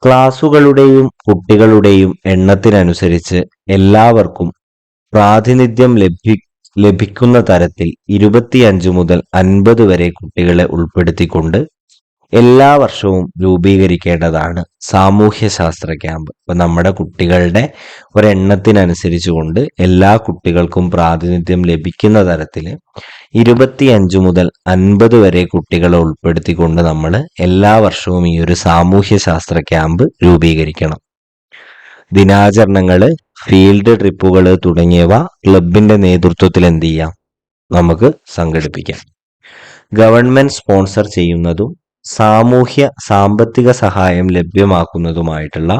ക്ലാസുകളുടെയും കുട്ടികളുടെയും എണ്ണത്തിനനുസരിച്ച് എല്ലാവർക്കും പ്രാതിനിധ്യം ലഭിക്കുന്ന തരത്തിൽ 25 മുതൽ 50 വരെ കുട്ടികളെ ഉൾപ്പെടുത്തിക്കൊണ്ട് എല്ലാ വർഷവും രൂപീകരിക്കേണ്ടതാണ് സാമൂഹ്യശാസ്ത്ര ക്യാമ്പ്. അപ്പൊ നമ്മുടെ കുട്ടികളുടെ ഒരെണ്ണത്തിനനുസരിച്ച് കൊണ്ട് എല്ലാ കുട്ടികൾക്കും പ്രാതിനിധ്യം ലഭിക്കുന്ന തരത്തിൽ 25 മുതൽ 50 വരെ കുട്ടികളെ ഉൾപ്പെടുത്തിക്കൊണ്ട് നമ്മൾ എല്ലാ വർഷവും ഈ ഒരു സാമൂഹ്യശാസ്ത്ര ക്യാമ്പ് രൂപീകരിക്കണം. ദിനാചരണങ്ങള്, ഫീൽഡ് ട്രിപ്പുകൾ തുടങ്ങിയവ ക്ലബിന്റെ നേതൃത്വത്തിൽ എന്ത് ചെയ്യാം, നമുക്ക് സംഘടിപ്പിക്കാം. ഗവൺമെന്റ് സ്പോൺസർ ചെയ്യുന്നതും സാമ്പത്തിക സഹായം ലഭ്യമാക്കുന്നതുമായിട്ടുള്ള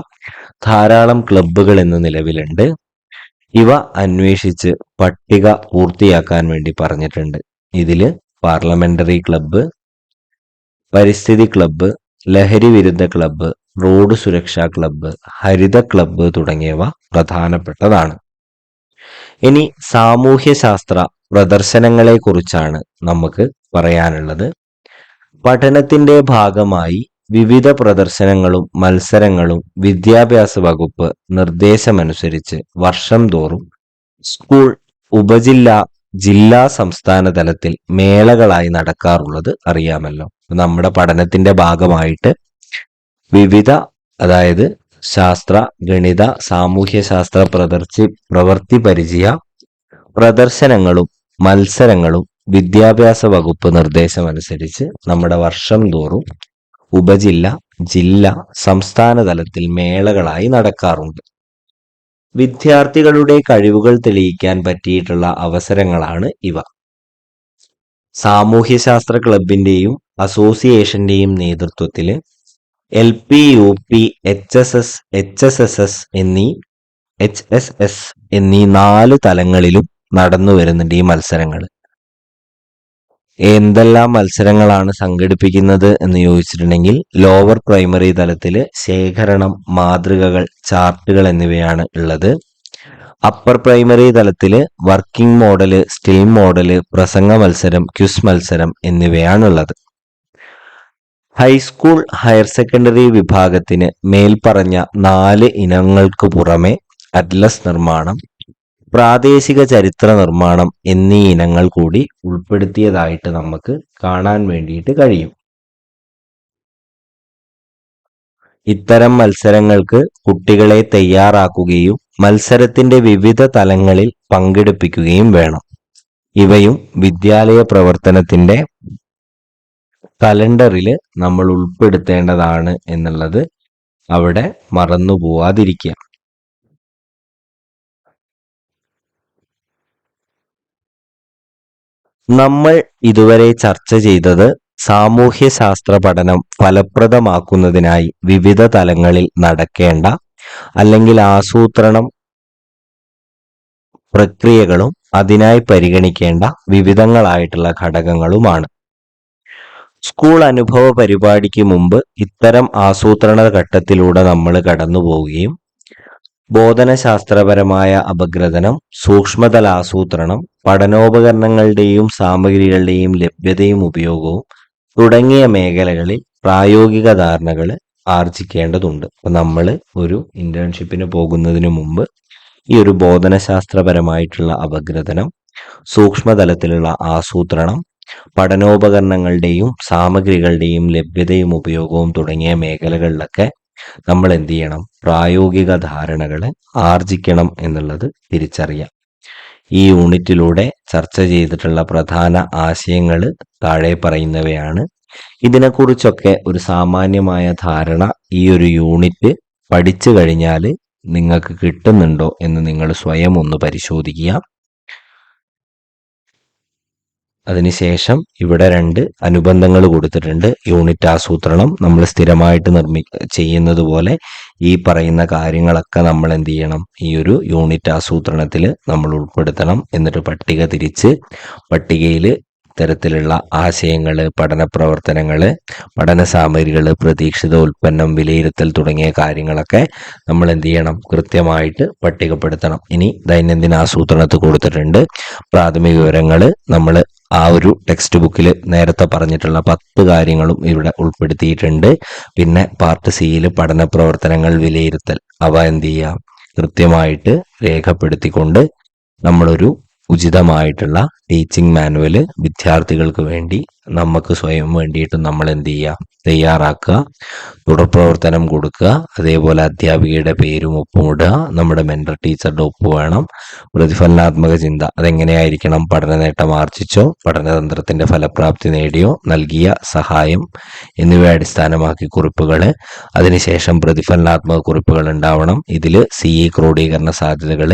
ധാരാളം ക്ലബ്ബുകൾ ഇന്ന് നിലവിലുണ്ട്. ഇവ അന്വേഷിച്ച് പട്ടിക പൂർത്തിയാക്കാൻ വേണ്ടി പറഞ്ഞിട്ടുണ്ട്. ഇതില് പാർലമെന്ററി ക്ലബ്ബ്, പരിസ്ഥിതി ക്ലബ്ബ്, ലഹരി വിരുദ്ധ ക്ലബ്ബ്, റോഡ് സുരക്ഷാ ക്ലബ്ബ്, ഹരിത ക്ലബ്ബ് തുടങ്ങിയവ പ്രധാനപ്പെട്ടതാണ്. ഇനി സാമൂഹ്യശാസ്ത്ര പ്രദർശനങ്ങളെ കുറിച്ചാണ് നമുക്ക് പറയാനുള്ളത്. പഠനത്തിന്റെ ഭാഗമായി വിവിധ പ്രദർശനങ്ങളും മത്സരങ്ങളും വിദ്യാഭ്യാസ വകുപ്പ് നിർദ്ദേശമനുസരിച്ച് വർഷം തോറും സ്കൂൾ, ഉപജില്ലാ, ജില്ലാ, സംസ്ഥാന തലത്തിൽ മേളകളായി നടക്കാറുള്ളത് അറിയാമല്ലോ. നമ്മുടെ പഠനത്തിന്റെ ഭാഗമായിട്ട് വിവിധ, അതായത് ശാസ്ത്ര, ഗണിത, സാമൂഹ്യശാസ്ത്ര പ്രവൃത്തി പരിചയ പ്രദർശനങ്ങളും മത്സരങ്ങളും വിദ്യാഭ്യാസ വകുപ്പ് നിർദ്ദേശമനുസരിച്ച് നമ്മുടെ വർഷം തോറും ഉപജില്ല, ജില്ല, സംസ്ഥാന തലത്തിൽ മേളകളായി നടക്കാറുണ്ട്. വിദ്യാർത്ഥികളുടെ കഴിവുകൾ തെളിയിക്കാൻ പറ്റിയിട്ടുള്ള അവസരങ്ങളാണ് ഇവ. സാമൂഹ്യശാസ്ത്ര ക്ലബിന്റെയും അസോസിയേഷന്റെയും നേതൃത്വത്തിൽ LP, UP, HSS എന്നീ 4 തലങ്ങളിലും നടന്നു വരുന്നുണ്ട് ഈ മത്സരങ്ങൾ. എന്തെല്ലാം മത്സരങ്ങളാണ് സംഘടിപ്പിക്കുന്നത് എന്ന് ചോദിച്ചിട്ടുണ്ടെങ്കിൽ ലോവർ പ്രൈമറി തലത്തിൽ ശേഖരണം, മാതൃകകൾ, ചാർട്ടുകൾ എന്നിവയാണ് ഉള്ളത്. അപ്പർ പ്രൈമറി തലത്തിൽ വർക്കിംഗ് മോഡല്, സ്റ്റിൽ മോഡല്, പ്രസംഗ മത്സരം, ക്വിസ് മത്സരം എന്നിവയാണുള്ളത്. ഹൈസ്കൂൾ ഹയർ സെക്കൻഡറി വിഭാഗത്തിന് മേൽപ്പറഞ്ഞ 4 ഇനങ്ങൾക്ക് പുറമെ അറ്റ്ലസ് നിർമ്മാണം, പ്രാദേശിക ചരിത്ര നിർമ്മാണം എന്നീ ഇനങ്ങൾ കൂടി ഉൾപ്പെടുത്തിയതായിട്ട് നമുക്ക് കാണാൻ വേണ്ടിയിട്ട് കഴിയും. ഇത്തരം മത്സരങ്ങൾക്ക് കുട്ടികളെ തയ്യാറാക്കുകയും മത്സരത്തിന്റെ വിവിധ തലങ്ങളിൽ പങ്കെടുപ്പിക്കുകയും വേണം. ഇവയും വിദ്യാലയ പ്രവർത്തനത്തിന്റെ കലണ്ടറിൽ നമ്മൾ ഉൾപ്പെടുത്തേണ്ടതാണ് എന്നുള്ളത് അവിടെ മറന്നു പോവാതിരിക്കുക. നമ്മൾ ഇതുവരെ ചർച്ച ചെയ്തത് സാമൂഹ്യശാസ്ത്ര പഠനം ഫലപ്രദമാക്കുന്നതിനായി വിവിധ തലങ്ങളിൽ നടക്കേണ്ട അല്ലെങ്കിൽ ആസൂത്രണം പ്രക്രിയകളും അതിനായി പരിഗണിക്കേണ്ട വിവിധങ്ങളായിട്ടുള്ള ഘടകങ്ങളുമാണ്. സ്കൂൾ അനുഭവ പരിപാടിക്ക് മുമ്പ് ഇത്തരം ആസൂത്രണ ഘട്ടത്തിലൂടെ നമ്മൾ കടന്നു പോവുകയും ബോധനശാസ്ത്രപരമായ അപഗ്രഥനം, സൂക്ഷ്മതല ആസൂത്രണം, പഠനോപകരണങ്ങളുടെയും സാമഗ്രികളുടെയും ലഭ്യതയും ഉപയോഗവും തുടങ്ങിയ മേഖലകളിൽ പ്രായോഗിക ധാരണകൾ ആർജിക്കേണ്ടതുണ്ട്. അപ്പൊ നമ്മൾ ഒരു ഇന്റേൺഷിപ്പിന് പോകുന്നതിന് മുമ്പ് ഈ ഒരു ബോധനശാസ്ത്രപരമായിട്ടുള്ള അപഗ്രഥനം, സൂക്ഷ്മതലത്തിലുള്ള ആസൂത്രണം, പഠനോപകരണങ്ങളുടെയും സാമഗ്രികളുടെയും ലഭ്യതയും ഉപയോഗവും തുടങ്ങിയ മേഖലകളിലൊക്കെ നമ്മൾ എന്ത് ചെയ്യണം? പ്രായോഗിക ധാരണകൾ ആർജിക്കണം എന്നുള്ളത് തിരിച്ചറിയാം. ഈ യൂണിറ്റിലൂടെ ചർച്ച ചെയ്തിട്ടുള്ള പ്രധാന ആശയങ്ങൾ താഴെ പറയുന്നവയാണ്. ഇതിനെക്കുറിച്ചൊക്കെ ഒരു സാമാന്യമായ ധാരണ ഈ ഒരു യൂണിറ്റ് പഠിച്ചു കഴിഞ്ഞാൽ നിങ്ങൾക്ക് കിട്ടുന്നുണ്ടോ എന്ന് നിങ്ങൾ സ്വയം ഒന്ന് പരിശോധിക്കുക. അതിനുശേഷം ഇവിടെ 2 അനുബന്ധങ്ങൾ കൊടുത്തിട്ടുണ്ട്. യൂണിറ്റ് ആസൂത്രണം നമ്മൾ സ്ഥിരമായിട്ട് ചെയ്യുന്നത് പോലെ ഈ പറയുന്ന കാര്യങ്ങളൊക്കെ നമ്മൾ എന്ത് ചെയ്യണം? ഈ ഒരു യൂണിറ്റ് ആസൂത്രണത്തിൽ നമ്മൾ ഉൾപ്പെടുത്തണം. എന്നിട്ട് പട്ടിക തിരിച്ച് പട്ടികയിൽ തരത്തിലുള്ള ആശയങ്ങൾ, പഠന പ്രവർത്തനങ്ങൾ, പഠന സാമഗ്രികൾ, പ്രതീക്ഷിത ഉൽപ്പന്നം, വിലയിരുത്തൽ തുടങ്ങിയ കാര്യങ്ങളൊക്കെ നമ്മൾ എന്ത് ചെയ്യണം? കൃത്യമായിട്ട് പട്ടികപ്പെടുത്തണം. ഇനി ദൈനംദിന ആസൂത്രണത്തിൽ കൊടുത്തിട്ടുണ്ട് പ്രാഥമിക വിവരങ്ങൾ. നമ്മൾ ആ ഒരു ടെക്സ്റ്റ് ബുക്കിൽ നേരത്തെ പറഞ്ഞിട്ടുള്ള 10 കാര്യങ്ങളും ഇവിടെ ഉൾപ്പെടുത്തിയിട്ടുണ്ട്. പിന്നെ പാർട്ട് സിയിൽ പഠന പ്രവർത്തനങ്ങൾ, വിലയിരുത്തൽ, അവ എന്ത് ചെയ്യാം? കൃത്യമായിട്ട് രേഖപ്പെടുത്തിക്കൊണ്ട് നമ്മളൊരു ഉചിതമായിട്ടുള്ള ടീച്ചിങ് മാനുവൽ വിദ്യാർത്ഥികൾക്ക് വേണ്ടി നമുക്ക് സ്വയം വേണ്ടിയിട്ട് നമ്മൾ എന്ത് ചെയ്യുക? തയ്യാറാക്കുക, തുടർ പ്രവർത്തനം കൊടുക്കുക. അതേപോലെ അധ്യാപികയുടെ പേരും ഒപ്പും ഇടുക. നമ്മുടെ മെന്റർ ടീച്ചറുടെ ഒപ്പ് വേണം. പ്രതിഫലനാത്മക ചിന്ത അതെങ്ങനെയായിരിക്കണം? പഠന നേട്ടം ആർജിച്ചോ, പഠനതന്ത്രത്തിന്റെ ഫലപ്രാപ്തി നേടിയോ, നൽകിയ സഹായം എന്നിവയെ അടിസ്ഥാനമാക്കി കുറിപ്പുകൾ. അതിനുശേഷം പ്രതിഫലനാത്മക കുറിപ്പുകൾ ഉണ്ടാവണം. ഇതിൽ CE ക്രോഡീകരണ സാധ്യതകൾ,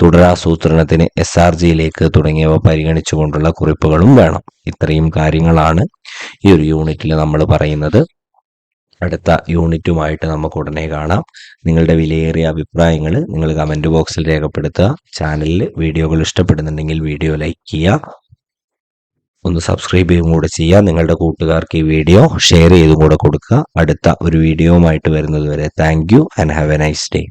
തുടരാസൂത്രണത്തിന് SRGയിലേക്ക് തുടങ്ങിയവ പരിഗണിച്ചുകൊണ്ടുള്ള കുറിപ്പുകളും വേണം. ഇത്രയും കാര്യങ്ങളാണ് ഈ ഒരു യൂണിറ്റിൽ നമ്മൾ പറയുന്നത്. അടുത്ത യൂണിറ്റുമായിട്ട് നമുക്ക് ഉടനെ കാണാം. നിങ്ങളുടെ വിലയേറിയ അഭിപ്രായങ്ങൾ നിങ്ങൾ കമന്റ് ബോക്സിൽ രേഖപ്പെടുത്തുക. ചാനലിൽ വീഡിയോകൾ ഇഷ്ടപ്പെടുന്നുണ്ടെങ്കിൽ വീഡിയോ ലൈക്ക് ചെയ്യുക, ഒന്ന് സബ്സ്ക്രൈബ് ചെയ്യുകയും കൂടെ ചെയ്യുക. നിങ്ങളുടെ കൂട്ടുകാർക്ക് ഈ വീഡിയോ ഷെയർ ചെയ്തും കൂടെ കൊടുക്കുക. അടുത്ത ഒരു വീഡിയോയുമായിട്ട് വരുന്നത് വരെ thank you and have A nice day.